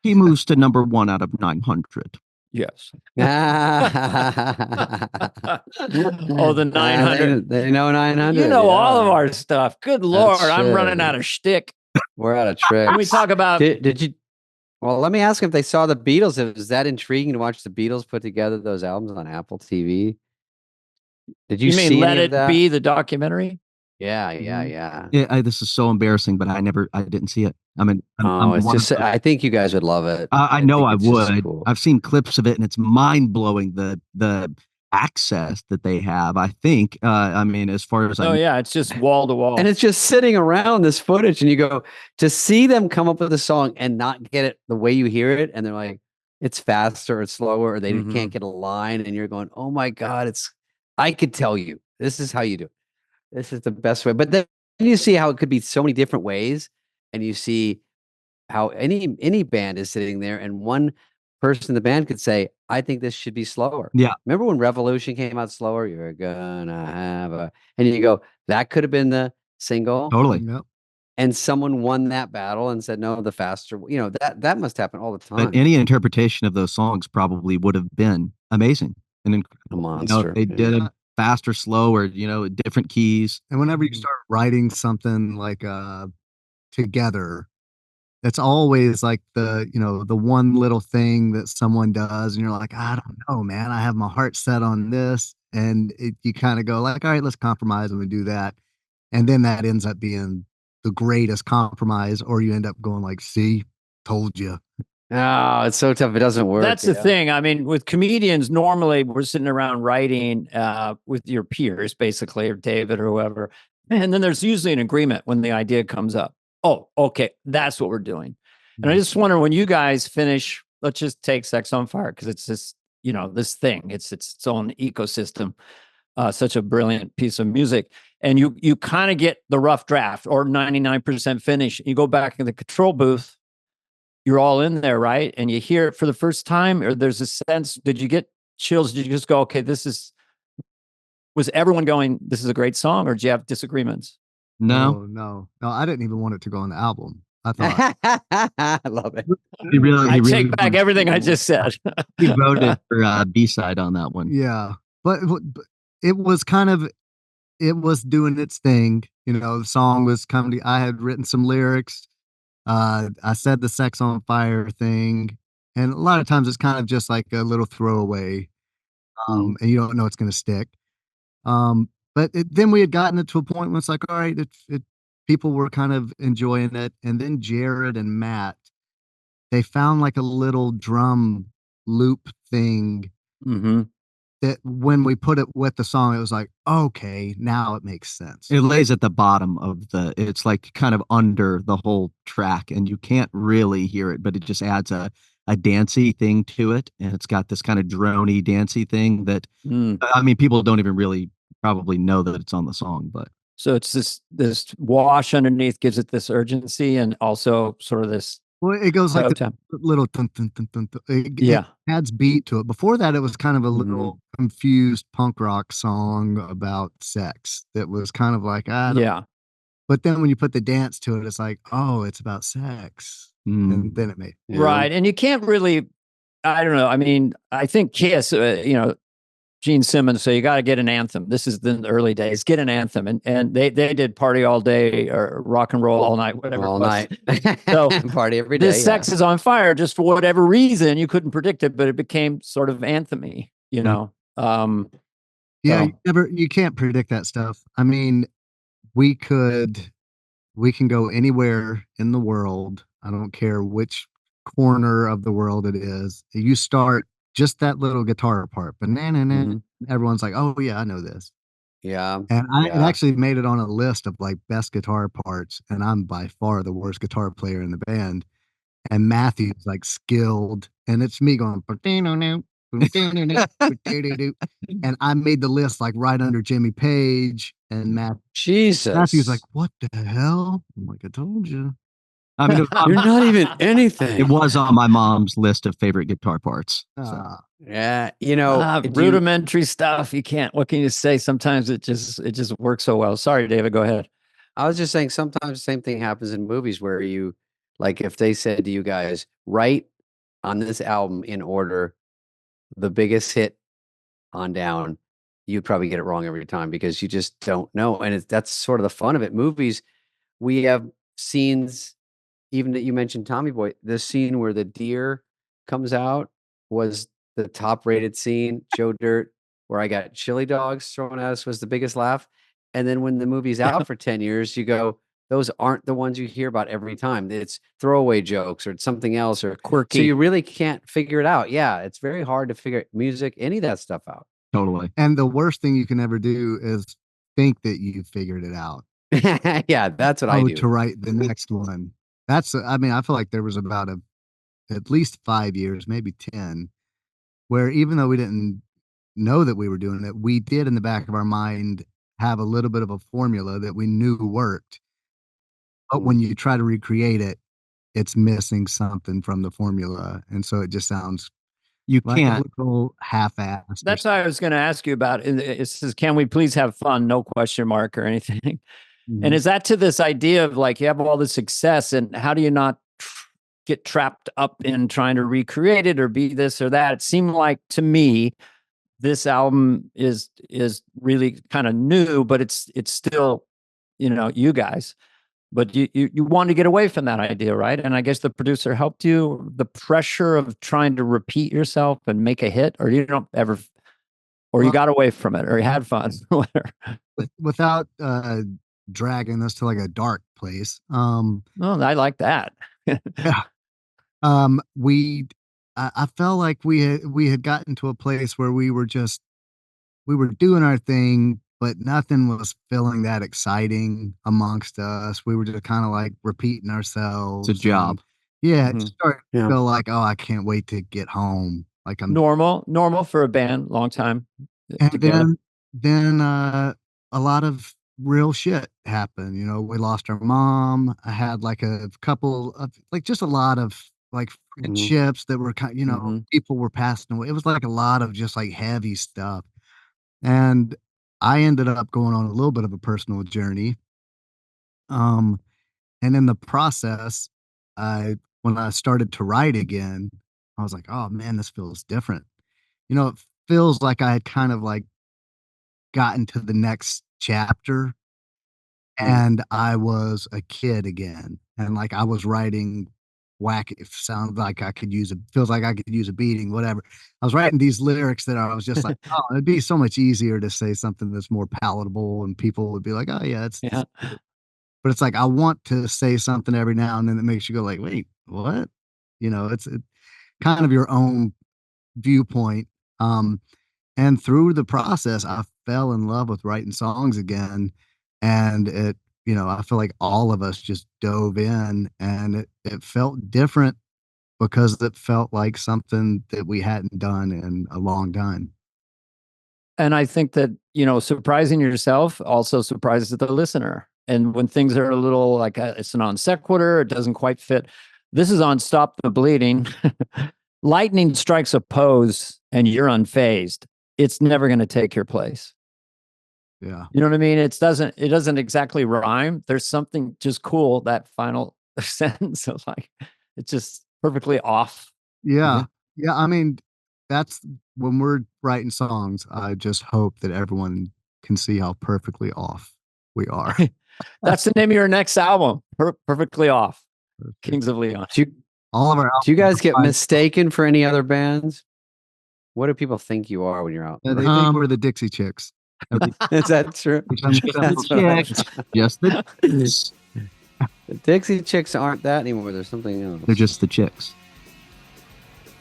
He moves to number 1 out of 900. Yes. Oh, the 900. They know 900. You know all of yeah. our stuff. Good Lord, I'm true. running out of shtick. We're out of tricks. When we talk about Did you? Well, let me ask if they saw the Beatles. Is that intriguing to watch the Beatles put together those albums on Apple TV? Did you, you mean see Let any of It that? Be the documentary? Yeah. Yeah, this is so embarrassing, but I didn't see it. I mean, It's just. I think you guys would love it. I know think I it's just would. cool. I've seen clips of it, and it's mind blowing the access that they have. I think. I mean, as far as Oh yeah, it's just wall to wall. And it's just sitting around this footage, and you go to see them come up with a song and not get it the way you hear it, and they're like, it's faster, it's slower, or they can't get a line, and you're going, oh my God, I could tell you, this is how you do it. This is the best way. But then you see how it could be so many different ways, and you see how any band is sitting there, and one person in the band could say, I think this should be slower. Yeah. Remember when Revolution came out slower? You're gonna have and you go, that could have been the single. Totally. Yep. and someone won that battle and said, no, the faster, that must happen all the But time. any interpretation of those songs probably would have been amazing and A incredible. monster. If they did it fast or slow or, different keys. And whenever you start writing something like together, it's always like the one little thing that someone does, and you're like, I don't know, man. I have my heart set on this, and you kind of go like, all right, let's compromise and we do that, and then that ends up being the greatest compromise, or you end up going like, see, told you. Oh, it's so tough. It doesn't work. That's the thing. I mean, with comedians, normally we're sitting around writing with your peers, basically, or David or whoever. And then there's usually an agreement when the idea comes up. Oh, okay, that's what we're doing. And I just wonder when you guys finish, let's just take Sex on Fire, because it's this, this thing. It's its own ecosystem. Such a brilliant piece of music. And you kind of get the rough draft or 99% finish. You go back in the control booth. You're all in there, right? And you hear it for the first time, or there's a sense, did you get chills? Did you just go, okay, was everyone going, this is a great song, or did you have disagreements? No, I didn't even want it to go on the album. I thought I love it. I take back everything I just said. He voted for B-side on that one. Yeah, but it was it was doing its thing. The song was coming. I had written some lyrics. I said the Sex on Fire thing, and a lot of times it's kind of just like a little throwaway, and you don't know it's going to stick. But then we had gotten it to a point where it's like, all right, people were kind of enjoying it, and then Jared and Matt, they found like a little drum loop thing that when we put it with the song, it was like, okay, now it makes sense. It lays at the bottom of it's like kind of under the whole track, and you can't really hear it, but it just adds a dancey thing to it. And it's got this kind of droney, dancey thing that, I mean, people don't even really probably know that it's on the song, but. So it's this wash underneath gives it this urgency and also sort of this. Well, it goes like a little dun, dun, dun, dun, dun. It adds beat to it. Before that, it was kind of a little confused punk rock song about sex that was kind of like, But then when you put the dance to it, it's like, oh, it's about sex. And then it made right. And you can't really, I don't know. I mean, I think Kiss, Gene Simmons, so you got to get an anthem. This is the early days. Get an anthem, and they did Party All Day or Rock and Roll All Night, whatever. All night. So party every day. This Sex is on Fire, just for whatever reason you couldn't predict it, but it became sort of anthem-y, you can't predict that stuff. I mean, we can go anywhere in the world. I don't care which corner of the world it is. You start just that little guitar part, but everyone's like, oh yeah, I know this. Yeah. And it actually made it on a list of like best guitar parts, and I'm by far the worst guitar player in the band. And Matthew's like skilled, and it's me going, and I made the list like right under Jimmy Page and Matthew's like, what the hell? I'm like, I told you. I mean, you're not even anything. It was on my mom's list of favorite guitar parts. So. Yeah, rudimentary stuff. You can't. What can you say? Sometimes it just works so well. Sorry, David. Go ahead. I was just saying. Sometimes the same thing happens in movies where you, like, if they said to you guys, write on this album in order, the biggest hit on down, you'd probably get it wrong every time because you just don't know. And that's sort of the fun of it. Movies, we have scenes. Even that you mentioned Tommy Boy, the scene where the deer comes out was the top rated scene. Joe Dirt, where I got chili dogs thrown at us, was the biggest laugh. And then when the movie's out for 10 years, you go, those aren't the ones you hear about every time. It's throwaway jokes or it's something else or quirky. So you really can't figure it out. Yeah, it's very hard to figure music, any of that stuff out. Totally. And the worst thing you can ever do is think that you figured it out. Yeah, that's what I do. To write the next one. I feel like there was about at least 5 years, maybe 10, where even though we didn't know that we were doing it, we did in the back of our mind have a little bit of a formula that we knew worked. But when you try to recreate it, it's missing something from the formula. And so it just sounds can't half-assed. That's what I was going to ask you about. It says, can we please have fun? No question mark or anything. And is that to this idea of like, you have all this success and how do you not get trapped up in trying to recreate it or be this or that? It seemed like to me, this album is really kind of new, but it's still, you guys, but you want to get away from that idea, right? And I guess the producer helped you, the pressure of trying to repeat yourself and make a hit, or you don't ever, or you got away from it, or you had fun, or whatever. Without dragging this to like a dark place. Oh, I like that. Yeah. I felt like we had gotten to a place where we were doing our thing, but nothing was feeling that exciting amongst us. We were just kind of like repeating ourselves. It's a job. It started to feel like, oh, I can't wait to get home. Like I'm normal for a band, long time. And together. then a lot of real shit happened. We lost our mom. I had like a couple of like just a lot of like friendships that were kind, people were passing away. It was like a lot of just like heavy stuff. And I ended up going on a little bit of a personal journey. And in the process, when I started to write again, I was like, oh man, this feels different. It feels like I had kind of like gotten to the next chapter and I was a kid again. And like I was writing whack, it sounds like feels like I could use a beating, whatever. I was writing these lyrics that I was just like, oh, it'd be so much easier to say something that's more palatable and people would be like, oh yeah, yeah. But it's like I want to say something every now and then that makes you go like, wait, what? It's kind of your own viewpoint. And through the process, I fell in love with writing songs again. And I feel like all of us just dove in and it felt different because it felt like something that we hadn't done in a long time. And I think that, surprising yourself also surprises the listener. And when things are a little like it's a non sequitur, it doesn't quite fit. This is on Stop the Bleeding. Lightning strikes a pose and you're unfazed. It's never going to take your place. Yeah. You know what I mean? It doesn't exactly rhyme. There's something just cool, that final sentence of like, it's just perfectly off. Yeah. Yeah. I mean, that's when we're writing songs, I just hope that everyone can see how perfectly off we are. That's the name of your next album. Perfectly Off. Kings of Leon. All of our Do you guys get mistaken for any other bands? What do people think you are when you're out? They think we're the Dixie Chicks. Is that true? Just the The Dixie Chicks aren't that anymore. There's something else. They're just the chicks.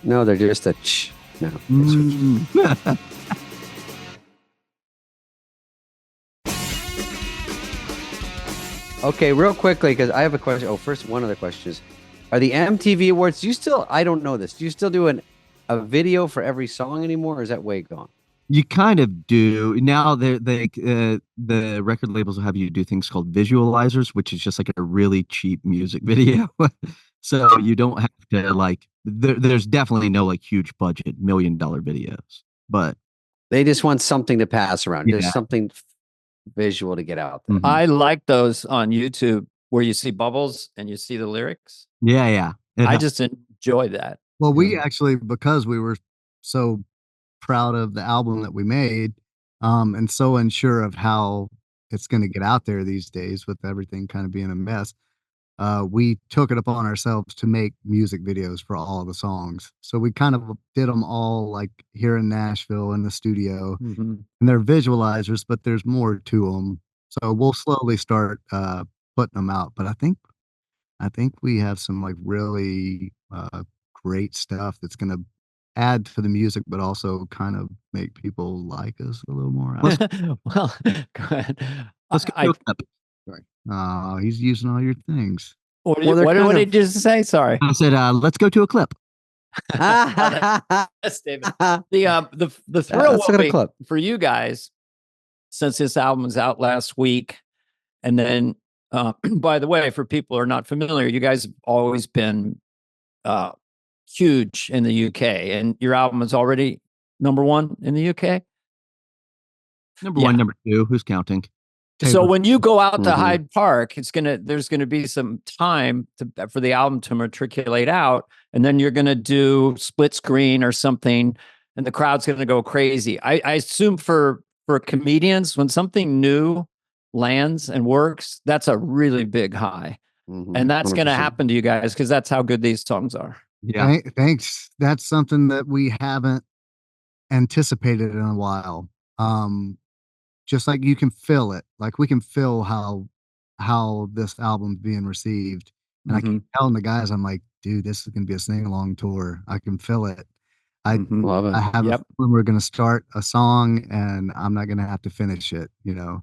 No, they're just a ch. No. Okay, real quickly, because I have a question. Oh, first, one other question is, are the MTV Awards, I don't know this, do you still do a video for every song anymore, or is that way gone? You kind of do. Now the record labels will have you do things called visualizers, which is just like a really cheap music video. So you don't have to like, there's definitely no like huge budget $1 million videos, but they just want something to pass around. Yeah. Just something visual to get out there. Mm-hmm. I like those on YouTube where you see bubbles and you see the lyrics. Yeah. I just enjoy that. Well, we actually, because we were so proud of the album that we made, and so unsure of how it's going to get out there these days with everything kind of being a mess, we took it upon ourselves to make music videos for all of the songs. So we kind of did them all like here in Nashville in the studio, and they're visualizers, but there's more to them. So we'll slowly start putting them out. But I think we have some like really great stuff that's going to add to the music, but also kind of make people like us a little more. Well, go ahead. Let's go. Sorry. He's using all your things. What did you just say? Sorry. I said, let's go to a clip. That's David. The thrill will be for you guys, since this album was out last week. And then, by the way, for people who are not familiar, you guys have always been huge in the UK, and your album is already #1 in the UK. Number one, number two. Who's counting? So Taylor. when you go out to Mhm. Hyde Park, there's gonna be some time for the album to matriculate out, and then you're gonna do split screen or something, and the crowd's gonna go crazy. I assume for comedians, when something new lands and works, that's a really big high, Mhm. and that's gonna 100%. happen to you guys because that's how good these songs are. Yeah. Thanks. That's something that we haven't anticipated in a while. Just like you can feel it, like we can feel how this album's being received, and I Mhm. keep telling the guys, I'm like, dude, this is gonna be a sing along tour. I can feel it. I Mhm. Love I it. have a Yep. feeling we're gonna start a song, and I'm not gonna have to finish it, you know.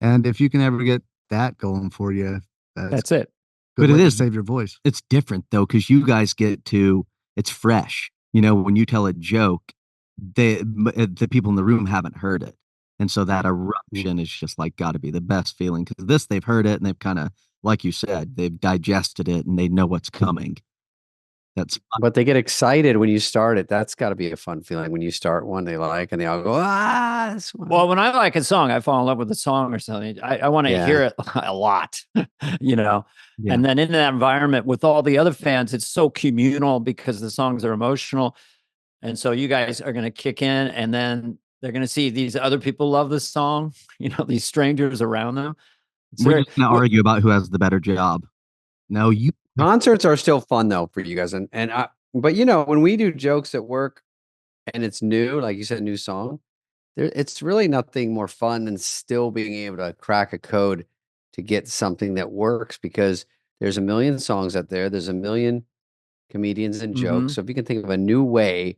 And if you can ever get that going for you, that's That's it. good But it way to is- save your voice. It's different though, because you guys get to, it's fresh. You know, when you tell a joke, the people in the room haven't heard it. And so that eruption is just like got to be the best feeling because this, they've heard it and they've kind of, like you said, they've digested it and they know what's coming. That's But they get excited when you start it. That's got to be a fun feeling when you start one they like and they all go, this one. Well, when I like a song, I fall in love with the song or something. I want to Yeah. hear it a lot, you know. Yeah. And then in that environment with all the other fans, it's so communal because the songs are emotional. And so you guys are going to kick in, and then they're going to see these other people love this song, you know, these strangers around them. It's we're very, just gonna argue about who has the better job. No, you Concerts are still fun though for you guys. But you know, when we do jokes at work and it's new, like you said, new song, it's really nothing more fun than still being able to crack a code to get something that works because there's a million songs out there. There's a million comedians and jokes. Mhm. So if you can think of a new way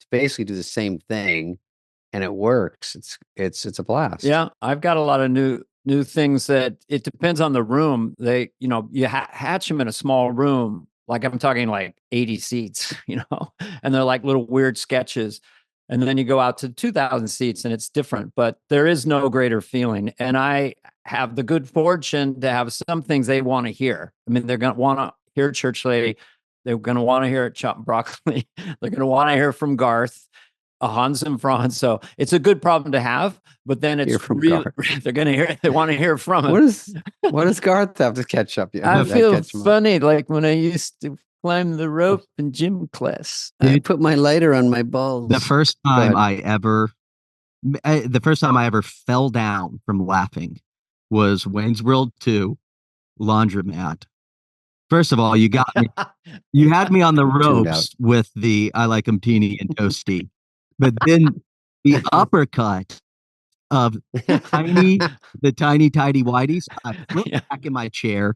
to basically do the same thing and it works, it's a blast. yeah, I've got a lot of new things that it depends on the room. They, you know, you hatch them in a small room, like I'm talking like 80 seats, you know, and they're like little weird sketches. And then you go out to 2,000 seats and it's different, but there is no greater feeling. And I have the good fortune to have some things they want to hear. I mean, they're going to want to hear Church Lady. They're going to want to hear Chopped Broccoli. They're going to want to hear from Garth, Hans and Franz. So it's a good problem to have, but then Hear it's from real. Garth. They're going to hear, they want to hear from What him. does Garth have to catch up? I That feel catch him up? funny, like when I used to climb the rope in gym class. I put my lighter on my balls. the first Go time ahead. the first time I ever fell down from laughing was Wayne's World 2 Laundromat. First of all, you got me. You had me on the Tuned out. ropes with the I like 'em teeny and toasty, but then the uppercut of the tiny tidy whities. I flipped Yeah. back in my chair,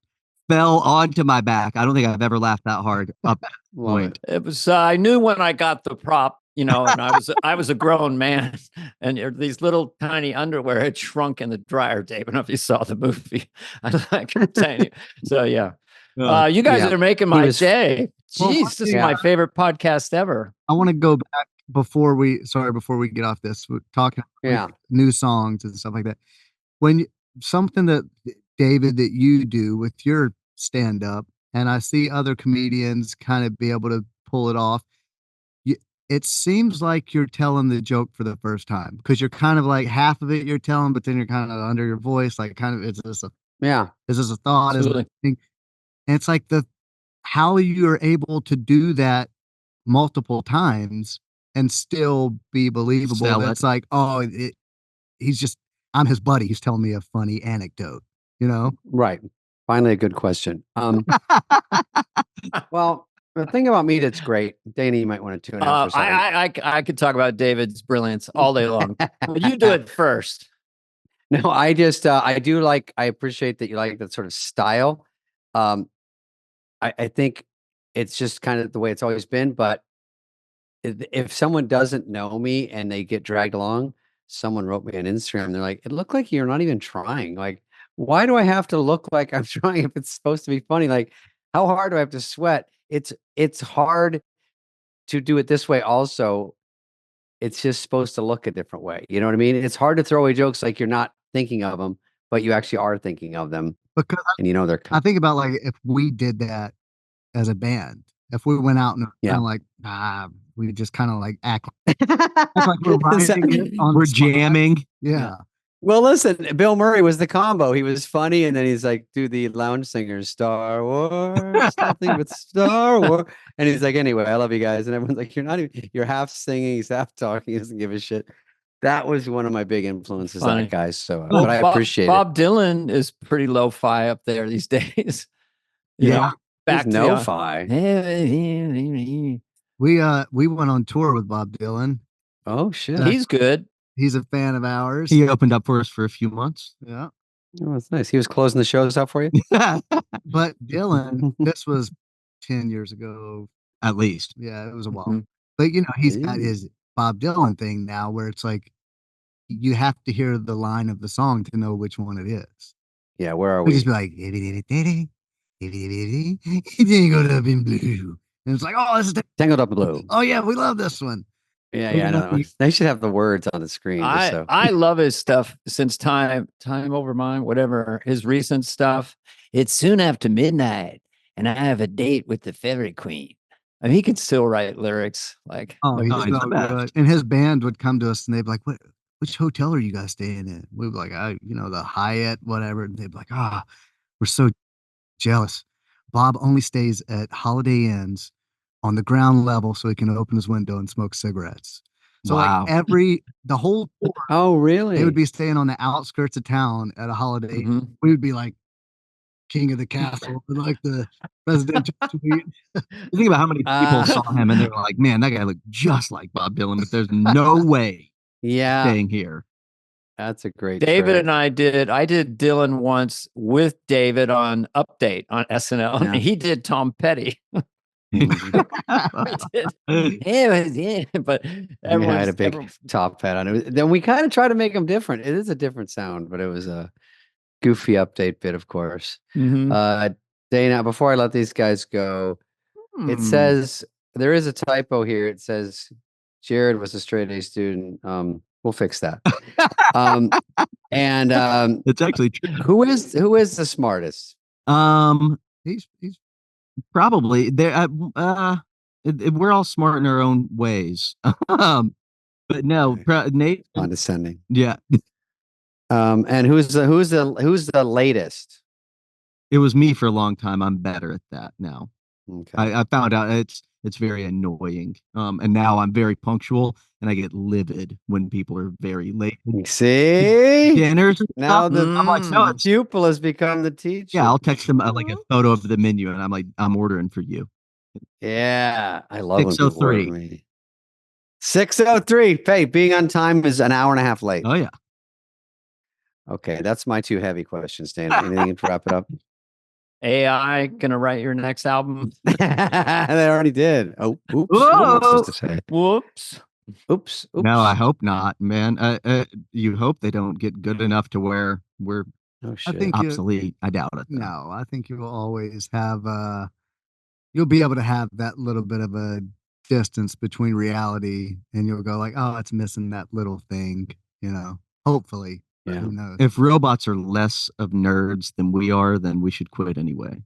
fell onto my back. I don't think I've ever laughed that hard up to that Love point. it. It was, I knew when I got the prop, you know, and I was a grown man, and these little tiny underwear had shrunk in the dryer, Dave. I don't know if you saw the movie. I like tiny. So yeah. You guys Yeah. are making He my was- day. Well, Jeez, one this is thing- my favorite podcast ever. I want to go back before we get off this. We're talking Yeah. new songs and stuff like that. When something that David that you do with your stand up, and I see other comedians kind of be able to pull it off. It seems like you're telling the joke for the first time because you're kind of like half of it you're telling, but then you're kind of under your voice, like kind of Yeah. is this a thought? Is it a Absolutely. thing? And it's like how you are able to do that multiple times and still be believable. Sell That's it. like, he's just, I'm his buddy. He's telling me a funny anecdote, you know? Right. Finally, a good question. Well, the thing about me that's great, Danny, you might want to tune out for a second. I could talk about David's brilliance all day long. But you do it first. No, I just I do like I appreciate that you like that sort of style. Um, I think it's just kind of the way it's always been. But if someone doesn't know me and they get dragged along, someone wrote me on Instagram. They're like, "It looked like you're not even trying. Like, why do I have to look like I'm trying if it's supposed to be funny? Like, how hard do I have to sweat? It's hard to do it this way. Also, it's just supposed to look a different way. You know what I mean? It's hard to throw away jokes like you're not thinking of them, but you actually are thinking of them, Because and you know they're I coming. think about like if we did that as a band, if we went out and Yeah. kind of like, we just kind of like act like we're writing it on We're the spot. jamming. Yeah. Well, listen, Bill Murray was the combo. He was funny, and then he's like, do the lounge singers, Star Wars, nothing but Star Wars. And he's like, anyway, I love you guys. And everyone's like, you're half singing, he's half talking, he doesn't give a shit. That was one of my big influences, Funny. that guy. So, Well, but I appreciate Bob Dylan is pretty lo-fi up there these days. You know, back He's to no-fi. We went on tour with Bob Dylan. Oh, shit. He's good. He's a fan of ours. He opened up for us for a few months. Yeah. Oh, that's nice. He was closing the shows out for you? But Dylan, this was 10 years ago. At least. Yeah, it was a while. Mhm. But he's got Ew. his Bob Dylan thing now where it's like you have to hear the line of the song to know which one it is. Yeah, where are We we? just be like, Tangled Up in Blue. And it's like, oh, this is Tangled Up in Blue. oh yeah, we love this one. Yeah, I know that one. They should have the words on the screen. Just so. I love his stuff since time over mine, whatever his recent stuff. It's soon after midnight, and I have a date with the fairy queen. I mean, he can still write lyrics. Like, Oh, he's he's so the best. good. And his band would come to us and they'd be like, which hotel are you guys staying in? We'd be like, the Hyatt, whatever. And they'd be like, we're so jealous. Bob only stays at Holiday Inns on the ground level so he can open his window and smoke cigarettes. So Wow. like the whole tour, Oh, really? they would be staying on the outskirts of town at a Holiday Inn. mhm. We would be like king of the castle, like the presidential suite. Think about how many people saw him and they were like, man, that guy looked just like Bob Dylan, but there's no way Yeah, staying here. that's a great David trick. and I did Dylan once with David on Update on SNL. Yeah. And he did Tom Petty. We did. Yeah, but He had a big top hat on it. Then we kind of try to make him different. It is a different sound, but it was a goofy update bit, of course. Mhm. Dana, before I let these guys go, it says there is a typo here. It says Jared was a straight A student. We'll fix that. And It's actually true. who is the smartest? He's Probably there. We're all smart in our own ways. But no, Nate. Condescending. Yeah, And who's the latest? it was me for a long time. I'm better at that now. Okay. I found out it's very annoying. And now I'm very punctual, and I get livid when people are very late. See? Dinners and Now stuff. the I'm like, no, it's pupil has become the teacher. yeah. I'll text them like a photo of the menu, and I'm like, I'm ordering for you. Yeah, I love when people order 6:03. me. 6:03. Hey, being on time is an hour and a half late. Oh yeah. Okay, that's my two heavy questions, Dana. Anything to wrap it up? AI gonna write your next album. They already did. Oh, oops. Whoa! I'm not supposed to say. Whoops. Oops. No, I hope not, man. You hope they don't get good enough to where we're Oh shit. think you- obsolete. I doubt it. though. no, I think you will always have you'll be able to have that little bit of a distance between reality and you'll go like, oh, it's missing that little thing, hopefully. But Yeah. who knows? If robots are less of nerds than we are, then we should quit anyway.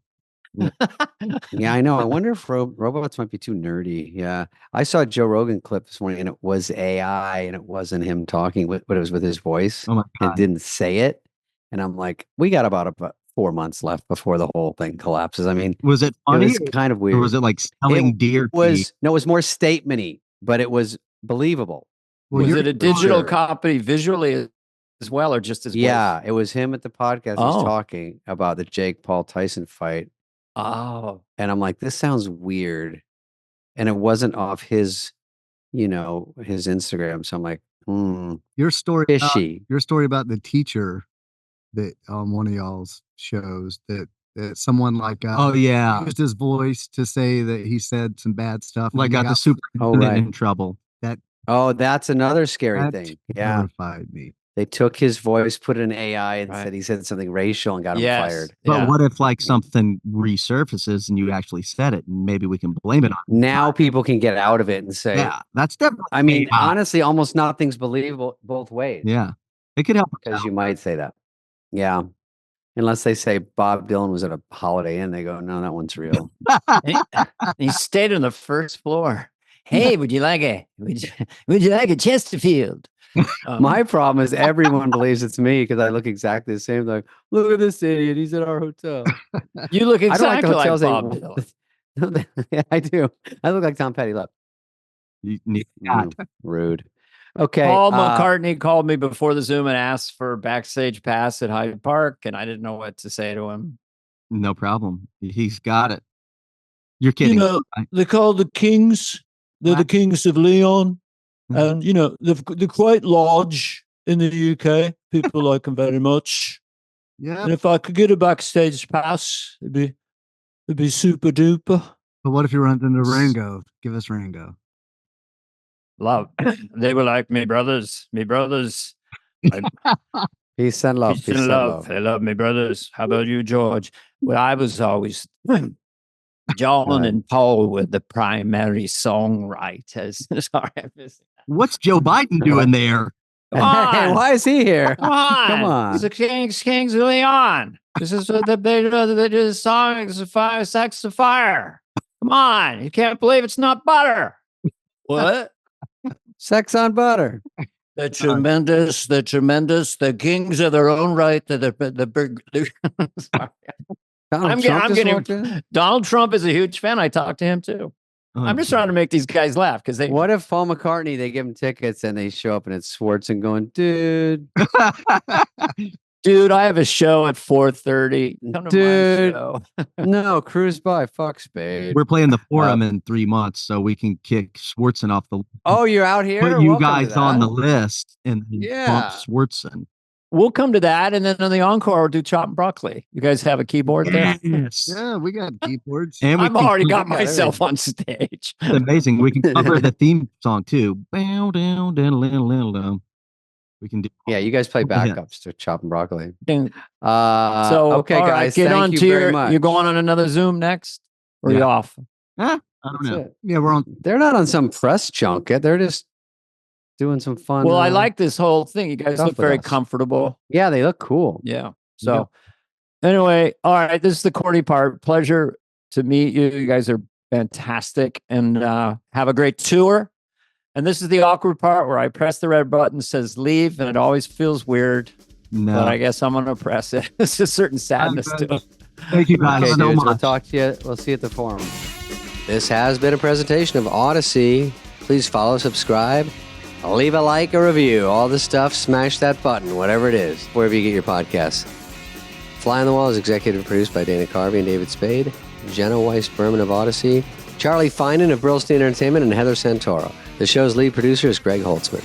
Yeah, I know. I wonder if robots might be too nerdy. Yeah. I saw a Joe Rogan clip this morning and it was AI and it wasn't him talking, but it was with his voice. Oh my It god. didn't say it. And I'm like, we got about 4 months left before the whole thing collapses. I mean, Was it it funny was kind of weird. or was it like selling deer? No, it was more statement-y, but it was believable. Well, Was you're- it a digital sure. copy visually as well, or just as Yeah, it was him at the podcast. Oh. He's talking about the Jake Paul Tyson fight. Oh, And I'm like, this sounds weird. And it wasn't off his, his Instagram. So I'm like, your story fishy. your story about the teacher that on one of y'all's shows that someone like Oh yeah. used his voice to say that he said some bad stuff. and Like he got the superintendent right. in trouble. Oh, that's another scary that thing. Yeah. terrified me. They took his voice, put it in AI, and Right. said he said something racial and got him yes. fired. But Yeah. what if like something resurfaces and you actually said it, and maybe we can blame it on? Now people can get out of it and say, Yeah, that's definitely. I mean, AI. honestly, almost nothing's believable both ways. Yeah, it could help. Because you might say that. Yeah. Unless they say Bob Dylan was at a Holiday Inn, they go, no, that one's real. And he stayed on the first floor. Hey, would you like a Chesterfield? My problem is everyone believes it's me because I look exactly the same. Like, look at this idiot. He's at our hotel. You look I don't like the exactly like hotels. Bob Dylan. Yeah, I do. I look like Tom Petty. Look. You need that. Rude. Okay. Paul McCartney called me before the Zoom and asked for backstage pass at Hyde Park, and I didn't know what to say to him. No problem. He's got it. You're kidding. You know, they're called the Kings. They're the Kings of Leon. And, you know, they're quite large in the UK. People like them very much. Yeah. And if I could get a backstage pass, it'd be super duper. But what if you run into Ringo? Give us Ringo. Love. They were like me brothers. Me brothers. Peace and love. Peace and love. They love me brothers. How about you, George? Well, I was always John and Paul were the primary songwriters. Sorry, I missed that. What's Joe Biden doing there? Come on. Hey, why is he here? Come on. Come on. It's the Kings of Leon. This is what they do the song. It's a fire, sex of fire. Come on. You can't believe it's not butter. What? Sex on butter. They're tremendous. They're tremendous. They're kings of their own right. They're the big. Sorry. Donald Trump just walked in? Donald Trump is a huge fan. I talked to him too. I'm just trying to make these guys laugh because they. What if Paul McCartney, they give him tickets and they show up and it's Schwartz and going, dude, Dude, I have a show at 4:30. Come to Dude. my show. no, cruise by. Fuck Spade. We're playing the Forum in 3 months, so we can kick Swartzen off the. Oh, you're out here? Put you Welcome to guys on that. the list and Yeah. bump Swartzen. We'll come to that, and then on the encore, we'll do chop and broccoli. You guys have a keyboard there? Yes. Yeah, we got keyboards. And we I've can already keep- got myself on stage. It's amazing. We can cover the theme song too. Bow down, down, down, down. We can do. Yeah, you guys play Yeah. backups to chop and broccoli. So, Okay, all right, guys, get thank on you to very your. much. You're going on another Zoom next, or you Yeah. off? I don't That's know. it. Yeah, we're on. They're not on some press junket. They're just doing some fun. Well, I like this whole thing. You guys stuff look with very us. comfortable. Yeah, they look cool. Yeah. So, anyway, all right. This is the corny part. Pleasure to meet you. You guys are fantastic, and have a great tour. And this is the awkward part where I press the red button, says leave, and it always feels weird. No. But I guess I'm gonna press it. There's a certain sadness to it. Thank you guys Okay, so dudes, we'll much. talk to you. We'll see you at the forum. This has been a presentation of Audacy. Please follow, subscribe, leave a like, a review, all the stuff. Smash that button, whatever it is, wherever you get your podcasts. Fly on the Wall is executive produced by Dana Carvey and David Spade, Jenna Weiss-Berman of Audacy, Charlie Finan of Brillstein Entertainment, and Heather Santoro. The show's lead producer is Greg Holtzman.